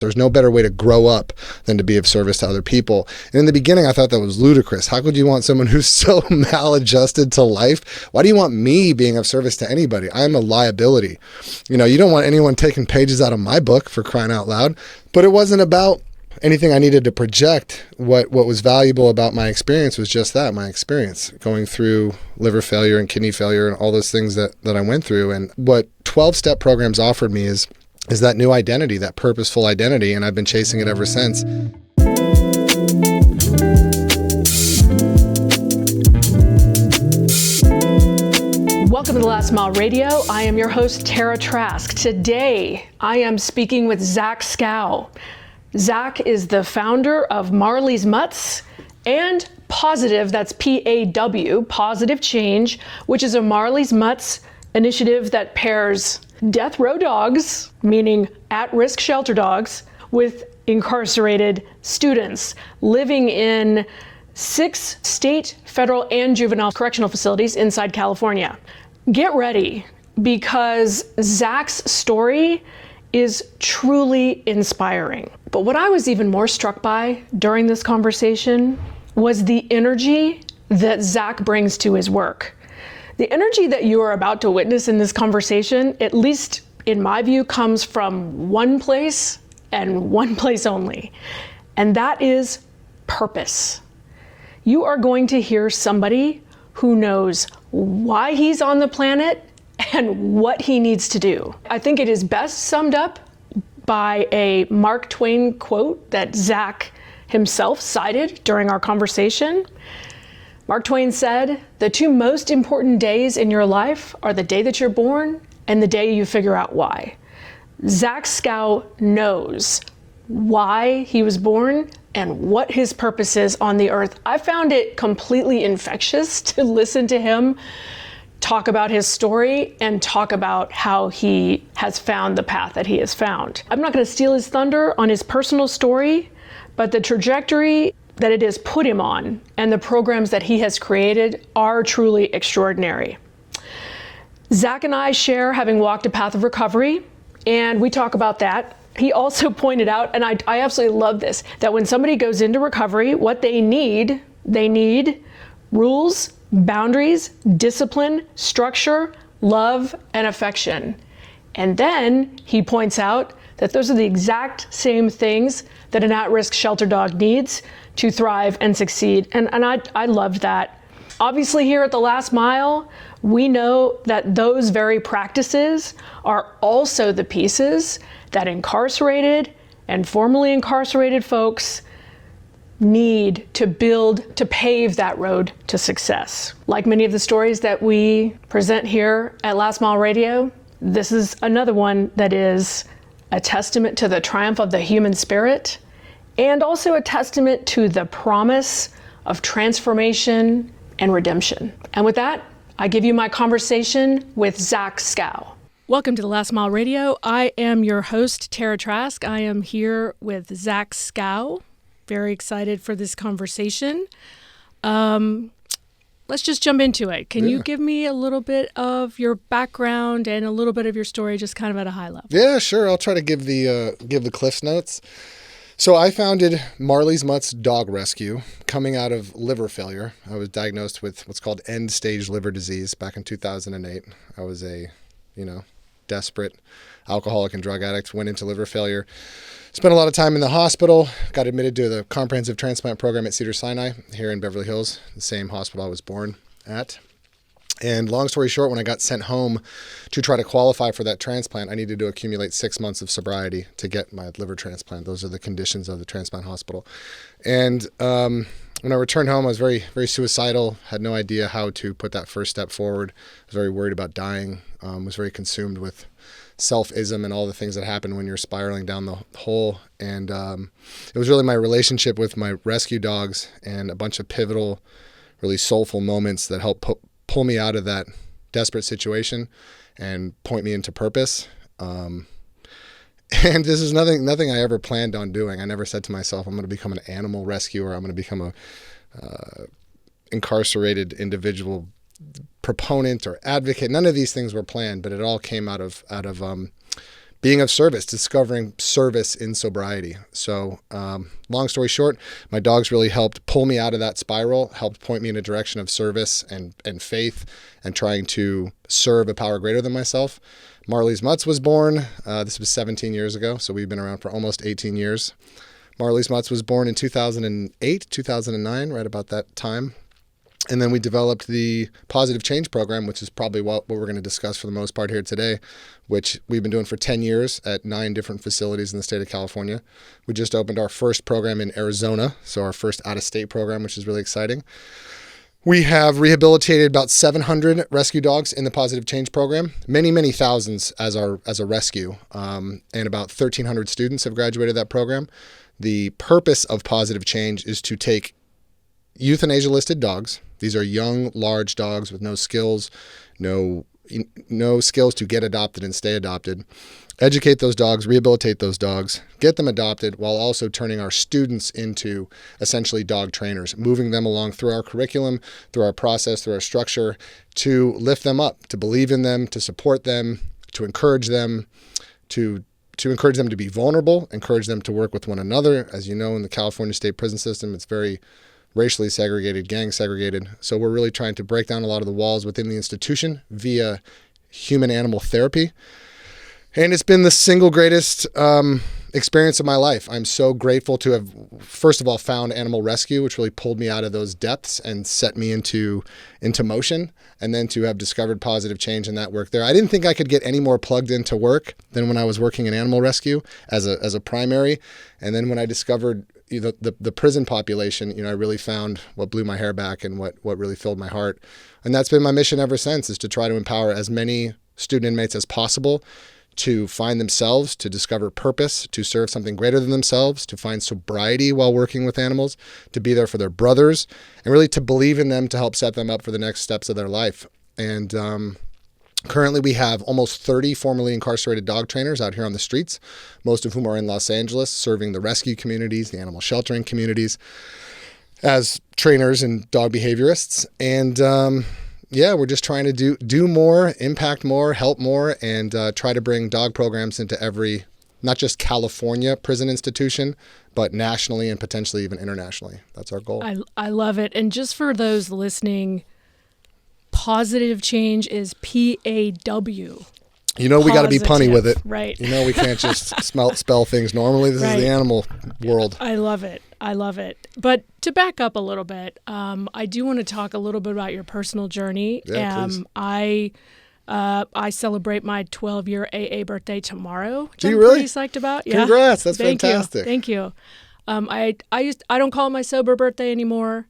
There's no better way to grow up than to be of service to other people. And in the beginning, I thought that was ludicrous. How could you want someone who's so maladjusted to life? Why do you want me being of service to anybody? I'm a liability. You don't want anyone taking pages out of my book, for crying out loud. But it wasn't about anything I needed to project. What was valuable about my experience was just that, my experience, going through liver failure and kidney failure and all those things that I went through. And what 12-step programs offered me is that new identity, that purposeful identity, and I've been chasing it ever since. Welcome to The Last Mile Radio. I am your host, Tara Trask. Today, I am speaking with Zach Skow. Zach is the founder of Marley's Mutts and Pawsitive, that's P-A-W, Pawsitive Change, which is a Marley's Mutts initiative that pairs death row dogs, meaning at-risk shelter dogs, with incarcerated students living in 6 state, federal, and juvenile correctional facilities inside California. Get ready, because Zach's story is truly inspiring. But what I was even more struck by during this conversation was the energy that Zach brings to his work. The energy that you are about to witness in this conversation, at least in my view, comes from one place and one place only, and that is purpose. You are going to hear somebody who knows why he's on the planet and what he needs to do. I think it is best summed up by a Mark Twain quote that Zach himself cited during our conversation. Mark Twain said, "The 2 most important days in your life are the day that you're born and the day you figure out why." Zach Skow knows why he was born and what his purpose is on the earth. I found it completely infectious to listen to him talk about his story and talk about how he has found the path that he has found. I'm not going to steal his thunder on his personal story, but the trajectory that it has put him on and the programs that he has created are truly extraordinary. Zach and I share having walked a path of recovery, and we talk about that. He also pointed out, and I absolutely love this, that when somebody goes into recovery, what they need rules, boundaries, discipline, structure, love, and affection. And then he points out that those are the exact same things that an at-risk shelter dog needs to thrive and succeed. And I loved that. Obviously, here at The Last Mile, we know that those very practices are also the pieces that incarcerated and formerly incarcerated folks need to build, to pave that road to success. Like many of the stories that we present here at Last Mile Radio, this is another one that is a testament to the triumph of the human spirit, and also a testament to the promise of transformation and redemption. And with that, I give you my conversation with Zach Skow. Welcome to The Last Mile Radio. I am your host, Tara Trask. I am here with Zach Skow. Very excited for this conversation. Let's just jump into it. Can you give me a little bit of your background and a little bit of your story, just kind of at a high level? Yeah, sure. I'll try to give the Cliff's Notes. So I founded Marley's Mutts Dog Rescue coming out of liver failure. I was diagnosed with what's called end-stage liver disease back in 2008. I was a, desperate alcoholic and drug addict, went into liver failure. Spent a lot of time in the hospital, got admitted to the comprehensive transplant program at Cedars-Sinai here in Beverly Hills, the same hospital I was born at. And long story short, when I got sent home to try to qualify for that transplant, I needed to accumulate 6 months of sobriety to get my liver transplant. Those are the conditions of the transplant hospital. And when I returned home, I was very, very suicidal, had no idea how to put that first step forward. I was very worried about dying, was very consumed with self-ism and all the things that happen when you're spiraling down the hole. And it was really my relationship with my rescue dogs and a bunch of pivotal, really soulful moments that helped pull me out of that desperate situation and point me into purpose. And this is nothing I ever planned on doing. I never said to myself, I'm going to become an animal rescuer. I'm going to become a incarcerated individual proponent or advocate. None of these things were planned, but it all came out of being of service, discovering service in sobriety. So long story short, my dogs really helped pull me out of that spiral, helped point me in a direction of service and faith and trying to serve a power greater than myself. Marley's Mutts was born. This was 17 years ago, so we've been around for almost 18 years. Marley's Mutts was born in 2008, 2009, right about that time. And then we developed the Pawsitive Change program, which is probably what we're going to discuss for the most part here today, which we've been doing for 10 years at 9 different facilities in the state of California. We just opened our first program in Arizona, so our first out-of-state program, which is really exciting. We have rehabilitated about 700 rescue dogs in the Pawsitive Change program, many, many thousands as a rescue, and about 1,300 students have graduated that program. The purpose of Pawsitive Change is to take euthanasia-listed dogs. These are young, large dogs with no skills, no skills to get adopted and stay adopted. Educate those dogs, rehabilitate those dogs, get them adopted, while also turning our students into essentially dog trainers, moving them along through our curriculum, through our process, through our structure, to lift them up, to believe in them, to support them, to encourage them, to encourage them to be vulnerable, encourage them to work with one another. As you know, in the California state prison system, it's very racially segregated, gang segregated. So we're really trying to break down a lot of the walls within the institution via human-animal therapy. And it's been the single greatest experience of my life. I'm so grateful to have, first of all, found animal rescue, which really pulled me out of those depths and set me into motion, and then to have discovered Pawsitive Change and that work there. I didn't think I could get any more plugged into work than when I was working in animal rescue as a primary. And then when I discovered the prison population, I really found what blew my hair back and what really filled my heart. And that's been my mission ever since, is to try to empower as many student inmates as possible to find themselves, to discover purpose, to serve something greater than themselves, to find sobriety while working with animals, to be there for their brothers, and really to believe in them to help set them up for the next steps of their life. And currently we have almost 30 formerly incarcerated dog trainers out here on the streets, most of whom are in Los Angeles, serving the rescue communities, the animal sheltering communities, as trainers and dog behaviorists. And we're just trying to do more, impact more, help more, and try to bring dog programs into every, not just California prison institution, but nationally and potentially even internationally. That's our goal. I love it. And just for those listening, Pawsitive Change is PAW. We got to be punny with it. Right. We can't just spell things normally. This is the animal world. I love it. But to back up a little bit, I do want to talk a little bit about your personal journey. Yeah, please. I celebrate my 12-year AA birthday tomorrow, which I'm pretty psyched about. Yeah. Congrats. That's fantastic. Thank you. I don't call it my sober birthday anymore,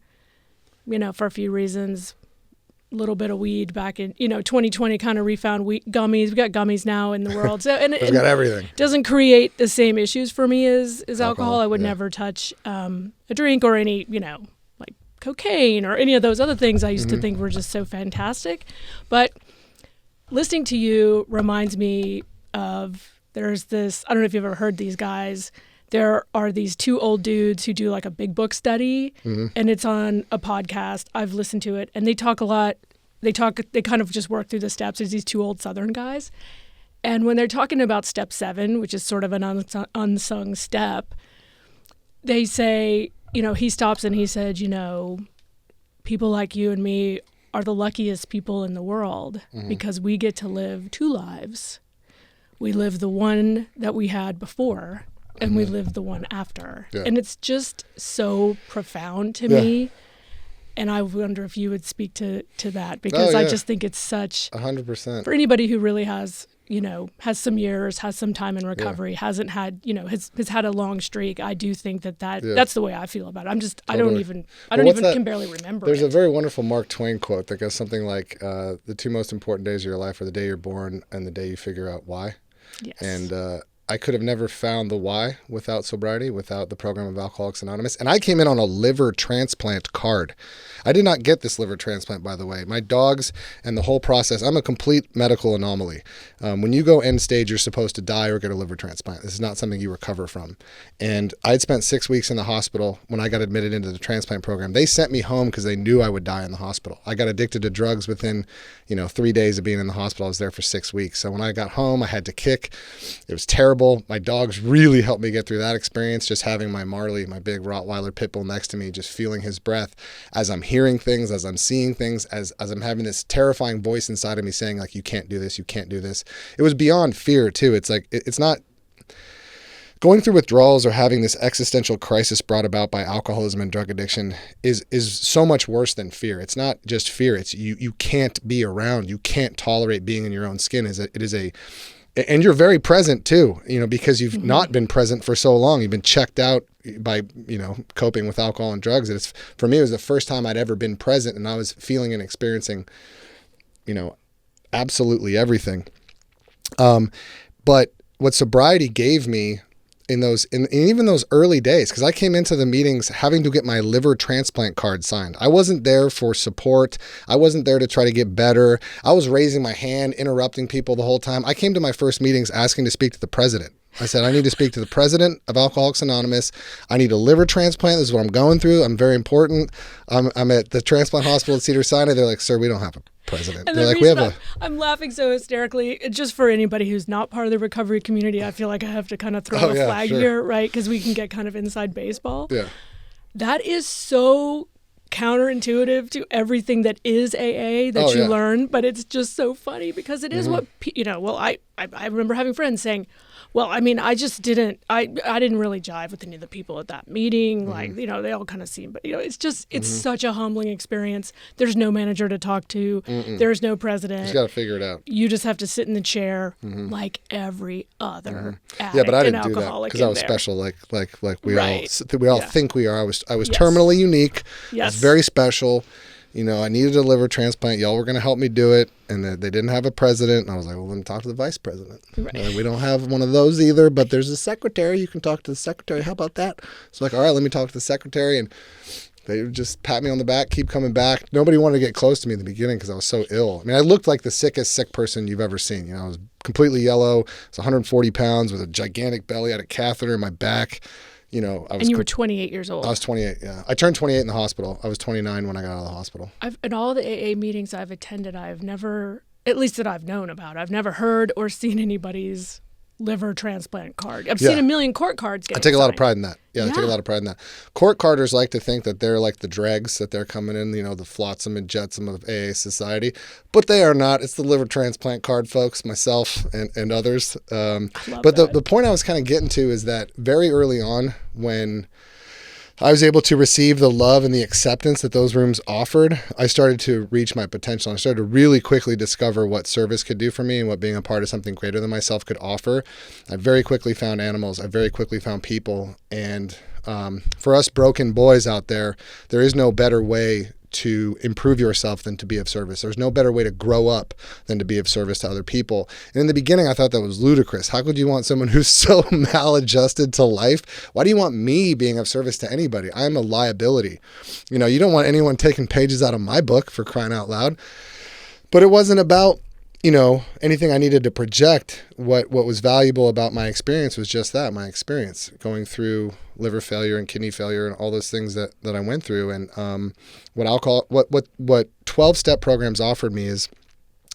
for a few reasons. Little bit of weed back in 2020, kind of refound gummies. We got gummies now in the world, so and we've got everything. Doesn't create the same issues for me as alcohol. I would never touch a drink or any like cocaine or any of those other things I used to think were just so fantastic. But listening to you reminds me of, there's this, I don't know if you've ever heard these guys. There are these two old dudes who do like a big book study, and it's on a podcast. I've listened to it, and they talk a lot. They kind of just work through the steps. There's these two old Southern guys. And when they're talking about step 7, which is sort of an unsung step, they say, he stops and he said, people like you and me are the luckiest people in the world because we get to live 2 lives. We live the one that we had before, and we live the one after. Yeah. And it's just so profound to me. And I wonder if you would speak to that, because I just think it's such 100% for anybody who really has, has some years, has some time in recovery, hasn't had, has had a long streak. I do think that's the way I feel about it. I don't even can barely remember. There's a very wonderful Mark Twain quote that goes something like, the 2 most important days of your life are the day you're born and the day you figure out why. Yes. And I could have never found the why without sobriety, without the program of Alcoholics Anonymous. And I came in on a liver transplant card. I did not get this liver transplant, by the way. My dogs and the whole process, I'm a complete medical anomaly. When you go end stage, you're supposed to die or get a liver transplant. This is not something you recover from. And I'd spent 6 weeks in the hospital when I got admitted into the transplant program. They sent me home because they knew I would die in the hospital. I got addicted to drugs within, 3 days of being in the hospital. I was there for 6 weeks. So when I got home, I had to kick. It was terrible. My dogs really helped me get through that experience. Just having my Marley, my big Rottweiler pit bull next to me, just feeling his breath as I'm hearing things, as I'm seeing things, as I'm having this terrifying voice inside of me saying, like, you can't do this, you can't do this. It was beyond fear too. It's like, it's not going through withdrawals or having this existential crisis brought about by alcoholism and drug addiction is so much worse than fear. It's not just fear. It's you can't be around, you can't tolerate being in your own skin. And you're very present too, because you've not been present for so long. You've been checked out by, coping with alcohol and drugs. And for me, it was the first time I'd ever been present, and I was feeling and experiencing, absolutely everything. But what sobriety gave me in even those early days, because I came into the meetings having to get my liver transplant card signed. I wasn't there for support. I wasn't there to try to get better. I was raising my hand, interrupting people the whole time. I came to my first meetings asking to speak to the president. I said, I need to speak to the president of Alcoholics Anonymous. I need a liver transplant. This is what I'm going through. I'm very important. I'm at the transplant hospital at Cedars-Sinai. They're like, sir, we don't have a president. And they're like, I'm laughing so hysterically, just for anybody who's not part of the recovery community, I feel like I have to kind of throw a flag here, right? Because we can get kind of inside baseball. Yeah. That is so counterintuitive to everything that is AA that you learn, but it's just so funny because it is what, I remember having friends saying, well, I mean, I didn't really jive with any of the people at that meeting. Like, they all kind of seem, but, it's such a humbling experience. There's no manager to talk to. There's no president. You got to figure it out. You just have to sit in the chair like every other addict. Yeah, but I didn't do that because I was there. special. Like we all think we are. I was Yes. terminally unique. Yes. I was very special. I needed a liver transplant. Y'all were going to help me do it. And they didn't have a president. And I was like, well, let me talk to the vice president. Right. We don't have one of those either, but there's a secretary. You can talk to the secretary. How about that? So like, all right, let me talk to the secretary. And they would just pat me on the back, keep coming back. Nobody wanted to get close to me in the beginning because I was so ill. I mean, I looked like the sickest sick person you've ever seen. I was completely yellow. I was 140 pounds with a gigantic belly. I had a catheter in my back. And you were 28 years old. I was 28, yeah. I turned 28 in the hospital. I was 29 when I got out of the hospital. In all the AA meetings I've attended, I've never, at least that I've known about, I've never heard or seen anybody's liver transplant card. I've seen a million court cards getting I take a lot of signed. pride in that. Yeah, I take a lot of pride in that. Court carders like to think that they're like the dregs, that they're coming in, the flotsam and jetsam of AA society. But they are not. It's the liver transplant card, folks, myself and others. But the point I was kind of getting to is that very early on when I was able to receive the love and the acceptance that those rooms offered, I started to reach my potential. I started to really quickly discover what service could do for me and what being a part of something greater than myself could offer. I very quickly found animals. I very quickly found people. And for us broken boys out there, there is no better way to improve yourself than to be of service. There's no better way to grow up than to be of service to other people. And in the beginning, I thought that was ludicrous. How could you want someone who's so maladjusted to life? Why do you want me being of service to anybody? I'm a liability. You don't want anyone taking pages out of my book, for crying out loud. But it wasn't about anything I needed to project. What was valuable about my experience was just that, my experience going through liver failure and kidney failure and all those things that I went through. And what 12-step programs offered me is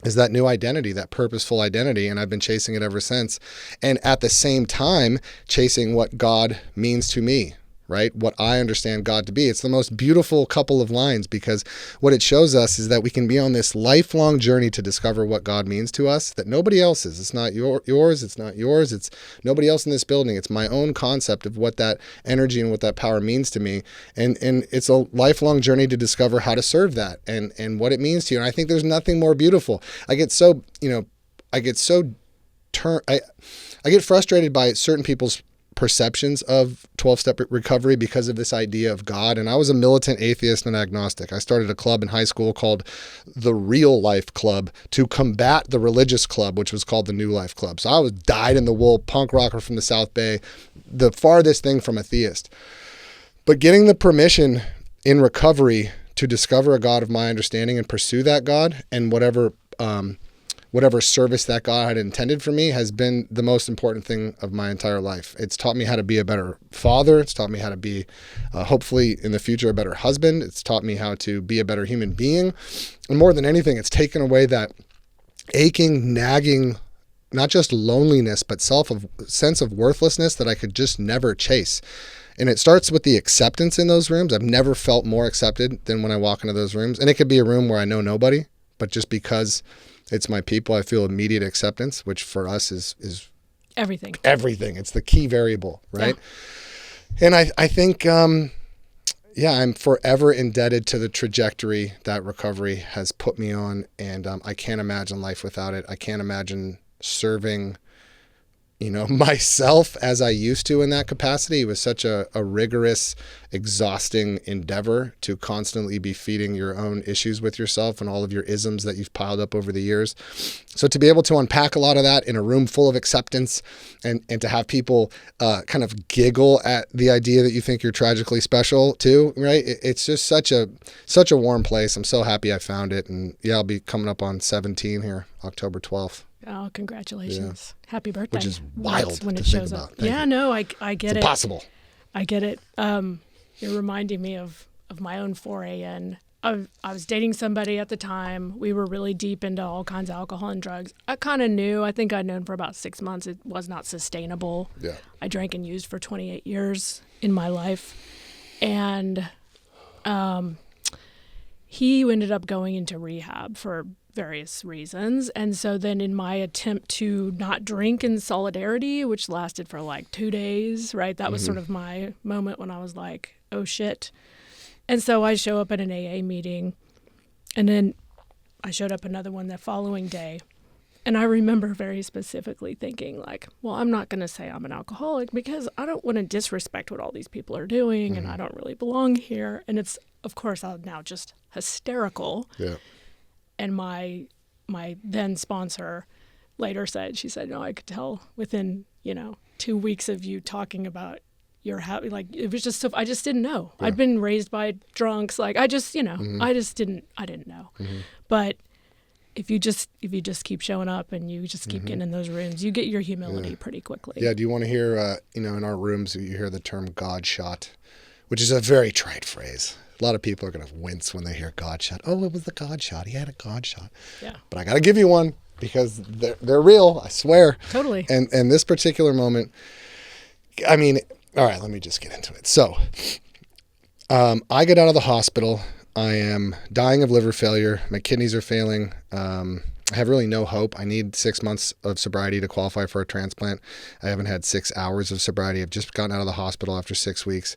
that new identity, that purposeful identity. And I've been chasing it ever since. And at the same time, chasing what God means to me. Right? What I understand God to be. It's the most beautiful couple of lines because what it shows us is that we can be on this lifelong journey to discover what God means to us that nobody else is. It's not yours. It's not yours. It's nobody else in this building. It's my own concept of what that energy and what that power means to me. And it's a lifelong journey to discover how to serve that and what it means to you. And I think there's nothing more beautiful. I get frustrated by certain people's perceptions of 12-step recovery because of this idea of God. And I was a militant atheist and agnostic. I started a club in high school called the Real Life Club to combat the religious club, which was called the New Life Club. So I was dyed-in-the-wool punk rocker from the South Bay, the farthest thing from a theist. But getting the permission in recovery to discover a God of my understanding and pursue that God and whatever service that God had intended for me has been the most important thing of my entire life. It's taught me how to be a better father. It's taught me how to be, hopefully in the future, a better husband. It's taught me how to be a better human being. And more than anything, it's taken away that aching, nagging, not just loneliness, but sense of worthlessness that I could just never chase. And it starts with the acceptance in those rooms. I've never felt more accepted than when I walk into those rooms. And it could be a room where I know nobody, but just because it's my people, I feel immediate acceptance, which for us is everything. It's the key variable, right? Yeah. And I think, I'm forever indebted to the trajectory that recovery has put me on. And I can't imagine life without it. I can't imagine serving myself as I used to in that capacity. It was such a rigorous, exhausting endeavor to constantly be feeding your own issues with yourself and all of your isms that you've piled up over the years. So to be able to unpack a lot of that in a room full of acceptance and to have people kind of giggle at the idea that you think you're tragically special too, right? It's just such a warm place. I'm so happy I found it. And I'll be coming up on 17 here, October 12th. Oh, congratulations. Yeah. Happy birthday. Which is wild when to it think shows about. up. Yeah, no, I get it. It's impossible. I get it. You're reminding me of my own foray in. I was dating somebody at the time. We were really deep into all kinds of alcohol and drugs. I kind of knew. I think I'd known for about 6 months it was not sustainable. Yeah. I drank and used for 28 years in my life. And he ended up going into rehab for various reasons. And so then in my attempt to not drink in solidarity, which lasted for like 2 days, right? That was sort of my moment when I was like, oh shit. And so I show up at an AA meeting, and then I showed up another one the following day. And I remember very specifically thinking like, well, I'm not going to say I'm an alcoholic because I don't want to disrespect what all these people are doing and I don't really belong here. And it's, of course, I'm now just hysterical. Yeah. And my then sponsor later said, she said, no, I could tell within, 2 weeks of you talking about your happy, like, it was just so, I just didn't know. Yeah. I'd been raised by drunks. Like, I just, I didn't know. But if you just keep showing up and you just keep getting in those rooms, you get your humility pretty quickly. Yeah. Do you want to hear, in our rooms, you hear the term God shot, which is a very trite phrase. A lot of people are going to wince when they hear God shot. Oh, it was the God shot. He had a God shot. Yeah. But I got to give you one because they're real, I swear. Totally. And this particular moment, I mean, all right, let me just get into it. So I get out of the hospital. I am dying of liver failure. My kidneys are failing. I have really no hope. I need 6 months of sobriety to qualify for a transplant. I haven't had 6 hours of sobriety. I've just gotten out of the hospital after 6 weeks.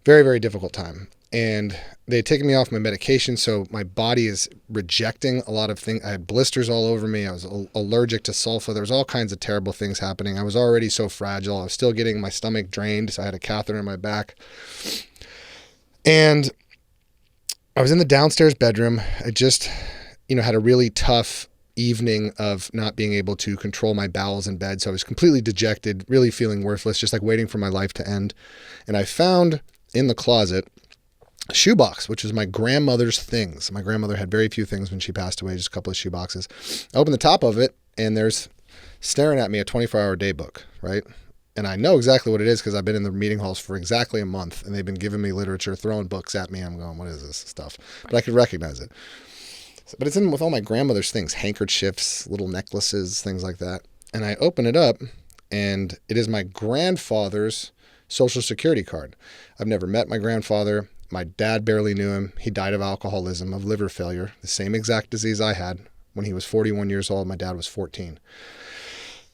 Very, very difficult time. And they had taken me off my medication, so my body is rejecting a lot of things. I had blisters all over me. I was allergic to sulfa. There was all kinds of terrible things happening. I was already so fragile. I was still getting my stomach drained, so I had a catheter in my back. And I was in the downstairs bedroom. I just, had a really tough evening of not being able to control my bowels in bed. So I was completely dejected, really feeling worthless, just like waiting for my life to end. And I found in the closet a shoebox, which was my grandmother's things. My grandmother had very few things when she passed away, just a couple of shoeboxes. I opened the top of it, and there's staring at me a 24-hour day book, right? And I know exactly what it is because I've been in the meeting halls for exactly a month, and they've been giving me literature, throwing books at me. I'm going, what is this stuff? But I could recognize it. But it's in with all my grandmother's things, handkerchiefs, little necklaces, things like that. And I open it up, and it is my grandfather's Social Security card. I've never met my grandfather. My dad barely knew him. He died of alcoholism, of liver failure, the same exact disease I had when he was 41 years old. My dad was 14.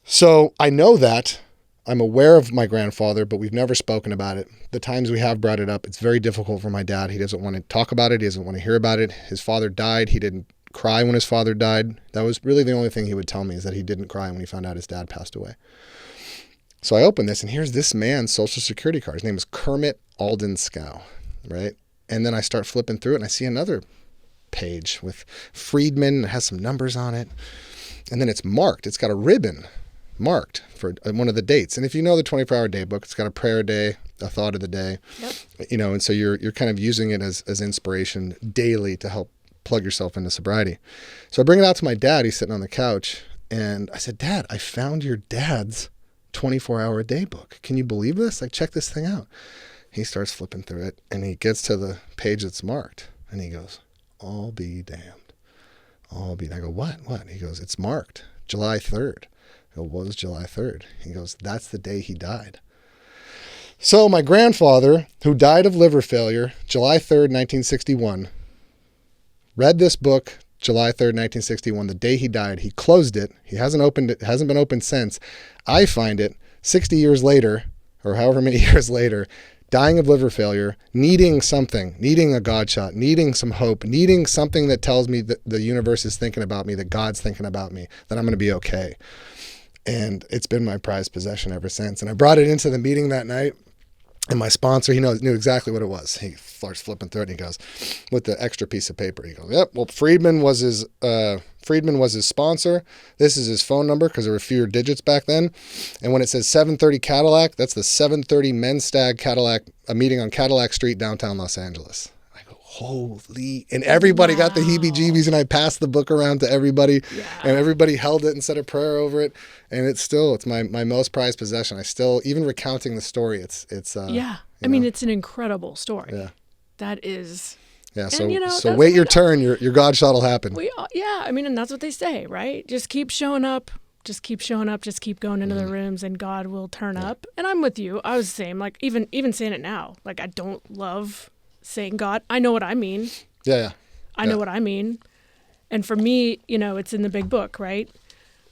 So I know that. I'm aware of my grandfather, but we've never spoken about it. The times we have brought it up, it's very difficult for my dad. He doesn't want to talk about it. He doesn't want to hear about it. His father died. He didn't cry when his father died. That was really the only thing he would tell me, is that he didn't cry when he found out his dad passed away. So I open this, and here's this man's social security card. His name is Kermit Alden Skow, right? And then I start flipping through it, and I see another page with Friedman. It has some numbers on it. And then it's marked. It's got a ribbon marked for one of the dates. And if you know the 24-hour day book, it's got a prayer day, a thought of the day. Yep. You know, and so you're kind of using it as inspiration daily to help plug yourself into sobriety. So I bring it out to my dad. He's sitting on the couch. And I said, Dad, I found your dad's 24-hour day book. Can you believe this? Like, check this thing out. He starts flipping through it, and he gets to the page that's marked. And he goes, "I'll be damned. And I go, what? He goes, "It's marked July 3rd. I go, "What was July 3rd? He goes, "That's the day he died." So my grandfather, who died of liver failure, July 3rd, 1961, read this book, July 3rd, 1961, the day he died. He closed it. He hasn't opened it, hasn't been opened since. I find it 60 years later, or however many years later, dying of liver failure, needing something, needing a God shot, needing some hope, needing something that tells me that the universe is thinking about me, that God's thinking about me, that I'm going to be okay. And it's been my prized possession ever since. And I brought it into the meeting that night, and my sponsor, he knew exactly what it was. He starts flipping through it, and he goes, with the extra piece of paper, he goes, "Yep, well, Friedman was his sponsor. This is his phone number," because there were fewer digits back then. And when it says 730 Cadillac, that's the 730 Men's Stag Cadillac, a meeting on Cadillac Street, downtown Los Angeles. I go, holy, and everybody got the heebie-jeebies, and I passed the book around to everybody, and everybody held it and said a prayer over it. And it's my most prized possession. I still, even recounting the story, it's I mean, it's an incredible story. Yeah. That is. Yeah, so wait your turn. Your God shot will happen. I mean, and that's what they say, right? Just keep showing up. Just keep showing up. Just keep going into the rooms, and God will turn up. And I'm with you. I was the same. Like, even saying it now, like, I don't love saying God. I know what I mean. Yeah. I know what I mean. And for me, it's in the big book, right?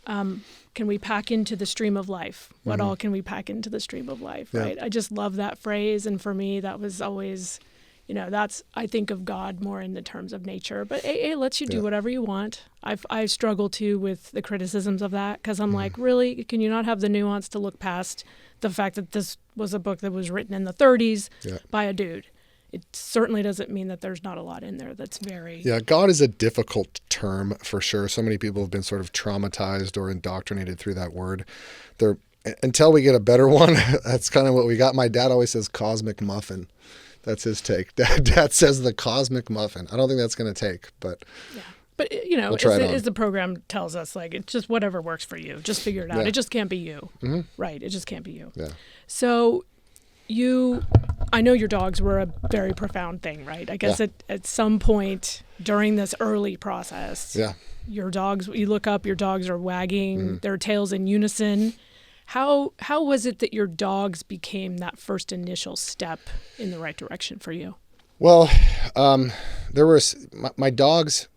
Can we pack into the stream of life? What all can we pack into the stream of life, right? I just love that phrase. And for me, that was always, I think of God more in the terms of nature. But AA lets you do whatever you want. I struggle too with the criticisms of that, because I'm like, really? Can you not have the nuance to look past the fact that this was a book that was written in the 30s by a dude? It certainly doesn't mean that there's not a lot in there that's very... Yeah, God is a difficult term for sure. So many people have been sort of traumatized or indoctrinated through that word. Until we get a better one, that's kind of what we got. My dad always says cosmic muffin. That's his take. Dad says the cosmic muffin. I don't think that's going to take, but... Yeah. But, we'll as the program tells us, like, it's just whatever works for you. Just figure it out. Yeah. It just can't be you. Mm-hmm. Right. It just can't be you. Yeah. So... I know your dogs were a very profound thing, right? I guess at some point during this early process, your dogs, you look up, your dogs are wagging their tails in unison. How was it that your dogs became that first initial step in the right direction for you? Well, my dogs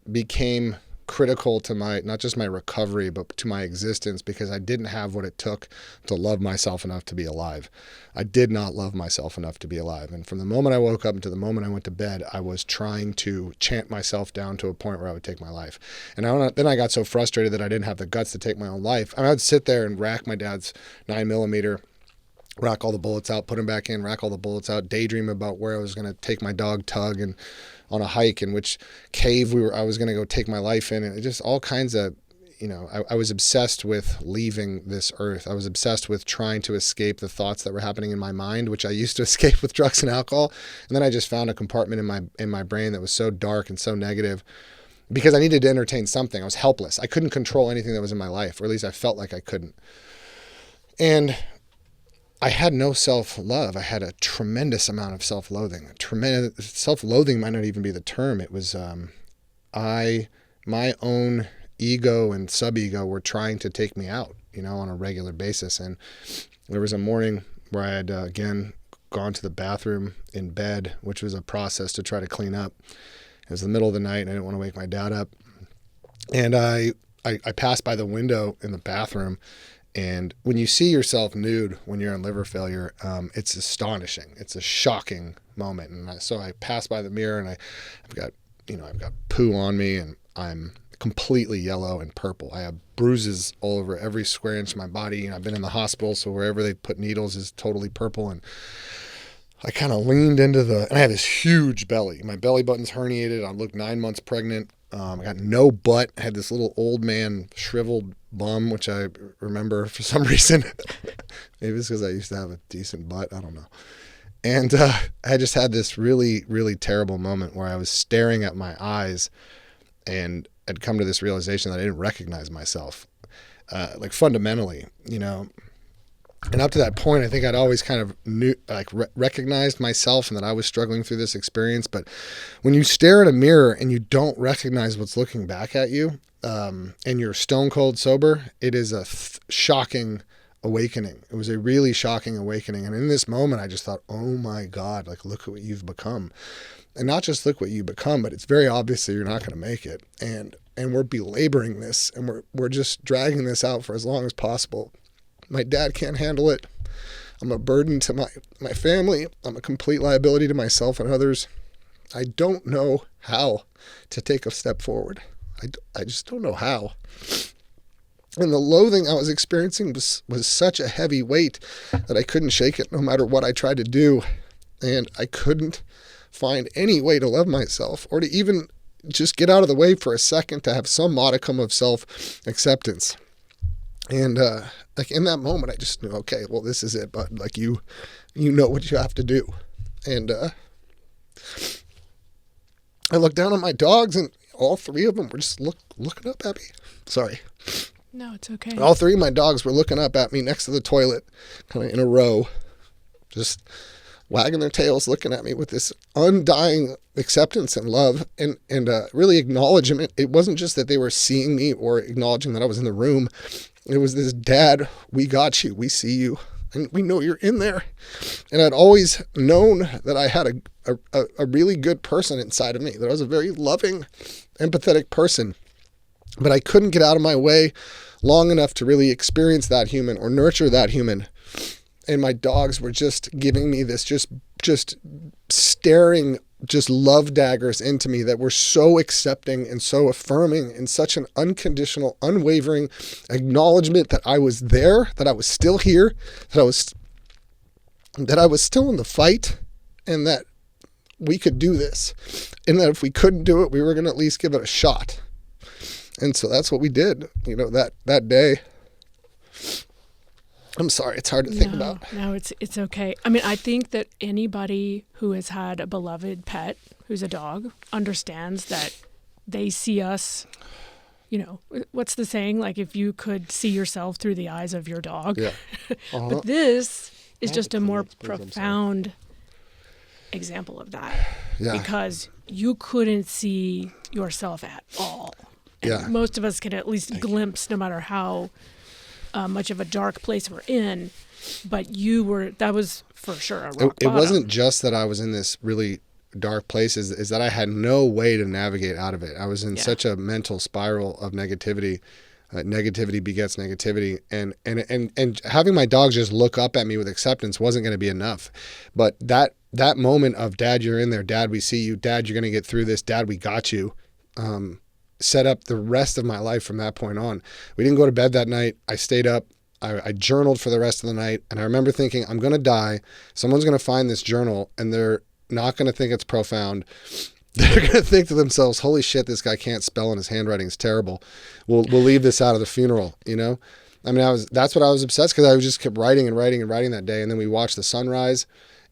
became critical to not just my recovery, but to my existence, because I didn't have what it took to love myself enough to be alive. I did not love myself enough to be alive. And from the moment I woke up until the moment I went to bed, I was trying to chant myself down to a point where I would take my life. And then I got so frustrated that I didn't have the guts to take my own life. I would sit there and rack my dad's 9mm, rack all the bullets out, put them back in, rack all the bullets out, daydream about where I was going to take my dog Tug and on a hike, in which cave I was going to go take my life in, and just all kinds of, I was obsessed with leaving this earth. I was obsessed with trying to escape the thoughts that were happening in my mind, which I used to escape with drugs and alcohol. And then I just found a compartment in my brain that was so dark and so negative, because I needed to entertain something. I was helpless. I couldn't control anything that was in my life, or at least I felt like I couldn't. And I had no self-love. I had a tremendous amount of self-loathing. Self-loathing might not even be the term. It was my own ego and sub-ego were trying to take me out, on a regular basis. And there was a morning where I had, again, gone to the bathroom in bed, which was a process to try to clean up. It was the middle of the night, and I didn't want to wake my dad up. And I passed by the window in the bathroom. And when you see yourself nude when you're in liver failure, it's astonishing. It's a shocking moment. And so I pass by the mirror, and I've got poo on me, and completely yellow and purple. I have bruises all over every square inch of my body. I've been in the hospital, so wherever they put needles is totally purple. And I kind of leaned into and I had this huge belly. My belly button's herniated. I looked 9 months pregnant. I got no butt. I had this little old man shriveled bum, which I remember for some reason. Maybe it's because I used to have a decent butt. I don't know. And I just had this really, really terrible moment where I was staring at my eyes and I'd come to this realization that I didn't recognize myself, like fundamentally, you know. And up to that point, I think I'd always kind of recognized myself and that I was struggling through this experience. But when you stare in a mirror and you don't recognize what's looking back at you, and you're stone cold sober, it is a shocking awakening. It was a really shocking awakening. And in this moment, I just thought, oh my God, like, look at what you've become. And not just look what you become, but it's very obvious that you're not going to make it. And we're belaboring this, and we're just dragging this out for as long as possible. My dad can't handle it. I'm a burden to my family. I'm a complete liability to myself and others. I don't know how to take a step forward. I just don't know how. And the loathing I was experiencing was such a heavy weight that I couldn't shake it no matter what I tried to do. And I couldn't find any way to love myself or to even just get out of the way for a second to have some modicum of self-acceptance. And like in that moment, I just knew, okay, well, this is it, bud. Like you know what you have to do. And I looked down at my dogs, and all three of them were just looking up at me. Sorry. No, it's okay. All three of my dogs were looking up at me next to the toilet, kind of in a row, just wagging their tails, looking at me with this undying acceptance and love and really acknowledgement. It wasn't just that they were seeing me or acknowledging that I was in the room. It was this, Dad, we got you. We see you. And we know you're in there. And I'd always known that I had a really good person inside of me, that I was a very loving, empathetic person. But I couldn't get out of my way long enough to really experience that human or nurture that human. And my dogs were just giving me this, just staring, just love daggers into me that were so accepting and so affirming and such an unconditional, unwavering acknowledgement that I was there, that I was still here, that I was still in the fight, and that we could do this. And that if we couldn't do it, we were going to at least give it a shot. And so that's what we did, you know, that day. I'm sorry, it's hard to think about. No, it's okay. I mean, I think that anybody who has had a beloved pet who's a dog understands that they see us, you know, what's the saying? Like, if you could see yourself through the eyes of your dog. Yeah. Uh-huh. But this is just a more profound example of that. Yeah. Because you couldn't see yourself at all. And yeah. Most of us can at least glimpse, no matter how much of a dark place we're in, but that was for sure a rock bottom. It wasn't just that I was in this really dark place, is that I had no way to navigate out of it. I was in such a mental spiral of negativity. Negativity begets negativity, and having my dogs just look up at me with acceptance wasn't going to be enough. But that moment of, Dad, you're in there. Dad, we see you. Dad, you're going to get through this. Dad, we got you. Set up the rest of my life from that point on. We didn't go to bed that night. I stayed up. I journaled for the rest of the night. And I remember thinking, I'm going to die. Someone's going to find this journal, and they're not going to think it's profound. They're going to think to themselves, holy shit, this guy can't spell and his handwriting is terrible. We'll leave this out of the funeral, you know? I mean, that's what I was obsessed, because I just kept writing and writing and writing that day. And then we watched the sunrise,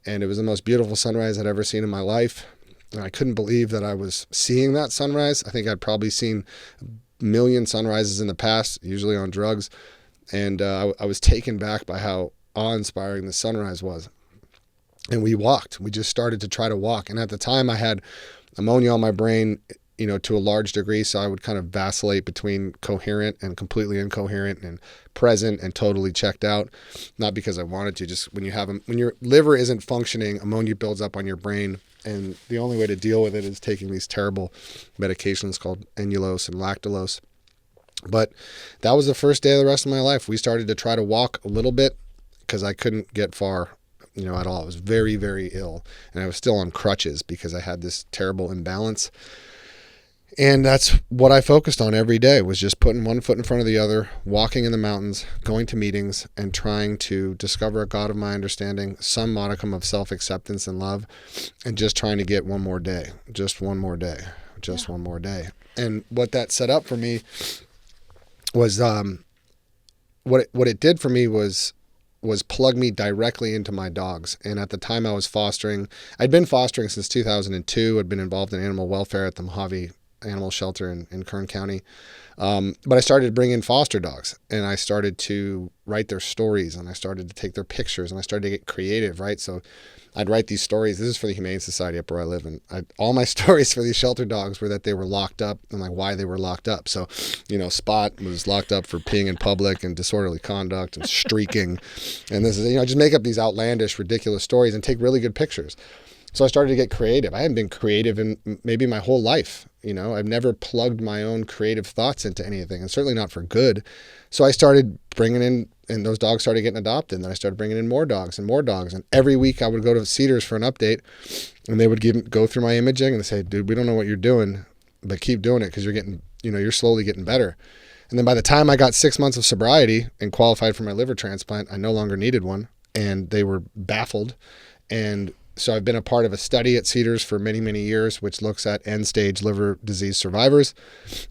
and it was the most beautiful sunrise I'd ever seen in my life. And I couldn't believe that I was seeing that sunrise. I think I'd probably seen a million sunrises in the past, usually on drugs. And I was taken back by how awe-inspiring the sunrise was. And we walked. We just started to try to walk. And at the time, I had ammonia on my brain, you know, to a large degree. So I would kind of vacillate between coherent and completely incoherent, and present and totally checked out. Not because I wanted to, just when your liver isn't functioning, ammonia builds up on your brain. And the only way to deal with it is taking these terrible medications called enulose and lactulose. But that was the first day of the rest of my life. We started to try to walk a little bit, because I couldn't get far, you know, at all. I was very, very ill. And I was still on crutches because I had this terrible imbalance. And that's what I focused on every day, was just putting one foot in front of the other, walking in the mountains, going to meetings, and trying to discover a God of my understanding, some modicum of self-acceptance and love, and just trying to get one more day, just one more day, just one more day. And what that set up for me was, what it did for me was plug me directly into my dogs. And at the time I was fostering, I'd been fostering since 2002. I'd been involved in animal welfare at the Mojave Animal Shelter in Kern County. But I started to bring in foster dogs, and I started to write their stories, and I started to take their pictures, and I started to get creative, right? So I'd write these stories. This is for the Humane Society up where I live. And all my stories for these shelter dogs were that they were locked up and like why they were locked up. So, Spot was locked up for peeing in public and disorderly conduct and streaking. And this is, just make up these outlandish, ridiculous stories and take really good pictures. So I started to get creative. I hadn't been creative in maybe my whole life. I've never plugged my own creative thoughts into anything, and certainly not for good. So I started bringing in, and those dogs started getting adopted. And then I started bringing in more dogs and more dogs. And every week I would go to Cedars for an update, and they would go through my imaging and they say, dude, we don't know what you're doing, but keep doing it because you're getting, you're slowly getting better. And then by the time I got 6 months of sobriety and qualified for my liver transplant, I no longer needed one, and they were baffled. And so I've been a part of a study at Cedars for many, many years, which looks at end-stage liver disease survivors,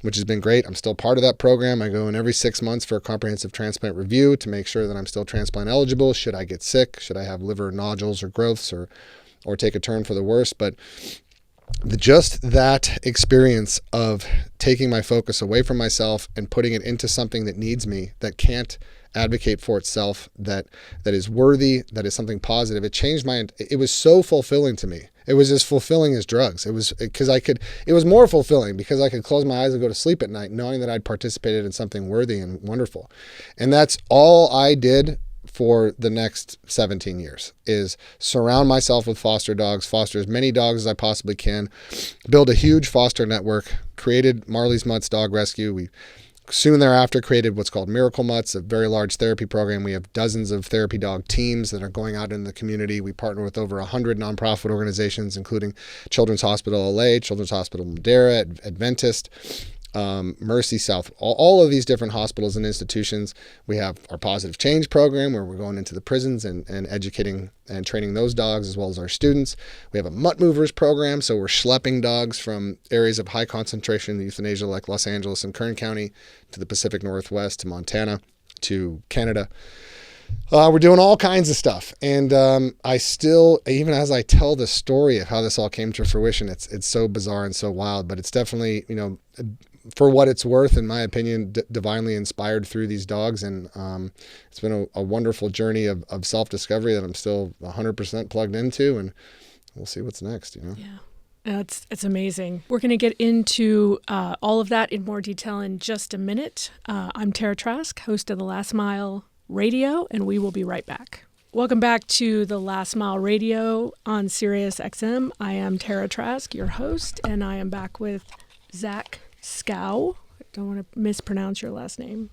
which has been great. I'm still part of that program. I go in every 6 months for a comprehensive transplant review to make sure that I'm still transplant eligible. Should I get sick? Should I have liver nodules or growths or take a turn for the worse? But just that experience of taking my focus away from myself and putting it into something that needs me, that can't advocate for itself, that is worthy, that is something positive. It changed it was so fulfilling to me. It was as fulfilling as drugs. It was more fulfilling because I could close my eyes and go to sleep at night knowing that I'd participated in something worthy and wonderful. And that's all I did for the next 17 years, is surround myself with foster dogs, foster as many dogs as I possibly can, build a huge foster network, created Marley's Mutts Dog Rescue. We soon thereafter created what's called Miracle Mutts, a very large therapy program. We have dozens of therapy dog teams that are going out in the community. We partner with over 100 nonprofit organizations, including Children's Hospital LA, Children's Hospital Madera, Adventist, Mercy South, all of these different hospitals and institutions. We have our Pawsitive Change program where we're going into the prisons and educating and training those dogs as well as our students. We have a Mutt Movers program, so we're schlepping dogs from areas of high concentration in euthanasia like Los Angeles and Kern County to the Pacific Northwest, to Montana, to Canada. We're doing all kinds of stuff. And I still, even as I tell the story of how this all came to fruition, it's so bizarre and so wild, but it's definitely, for what it's worth, in my opinion, divinely inspired through these dogs. And it's been a wonderful journey of self-discovery that I'm still 100% plugged into, and we'll see what's next, Yeah. It's amazing. We're going to get into all of that in more detail in just a minute. I'm Tara Trask, host of The Last Mile Radio, and we will be right back. Welcome back to The Last Mile Radio on Sirius XM. I am Tara Trask, your host, and I am back with Zach Skow. I don't want to mispronounce your last name.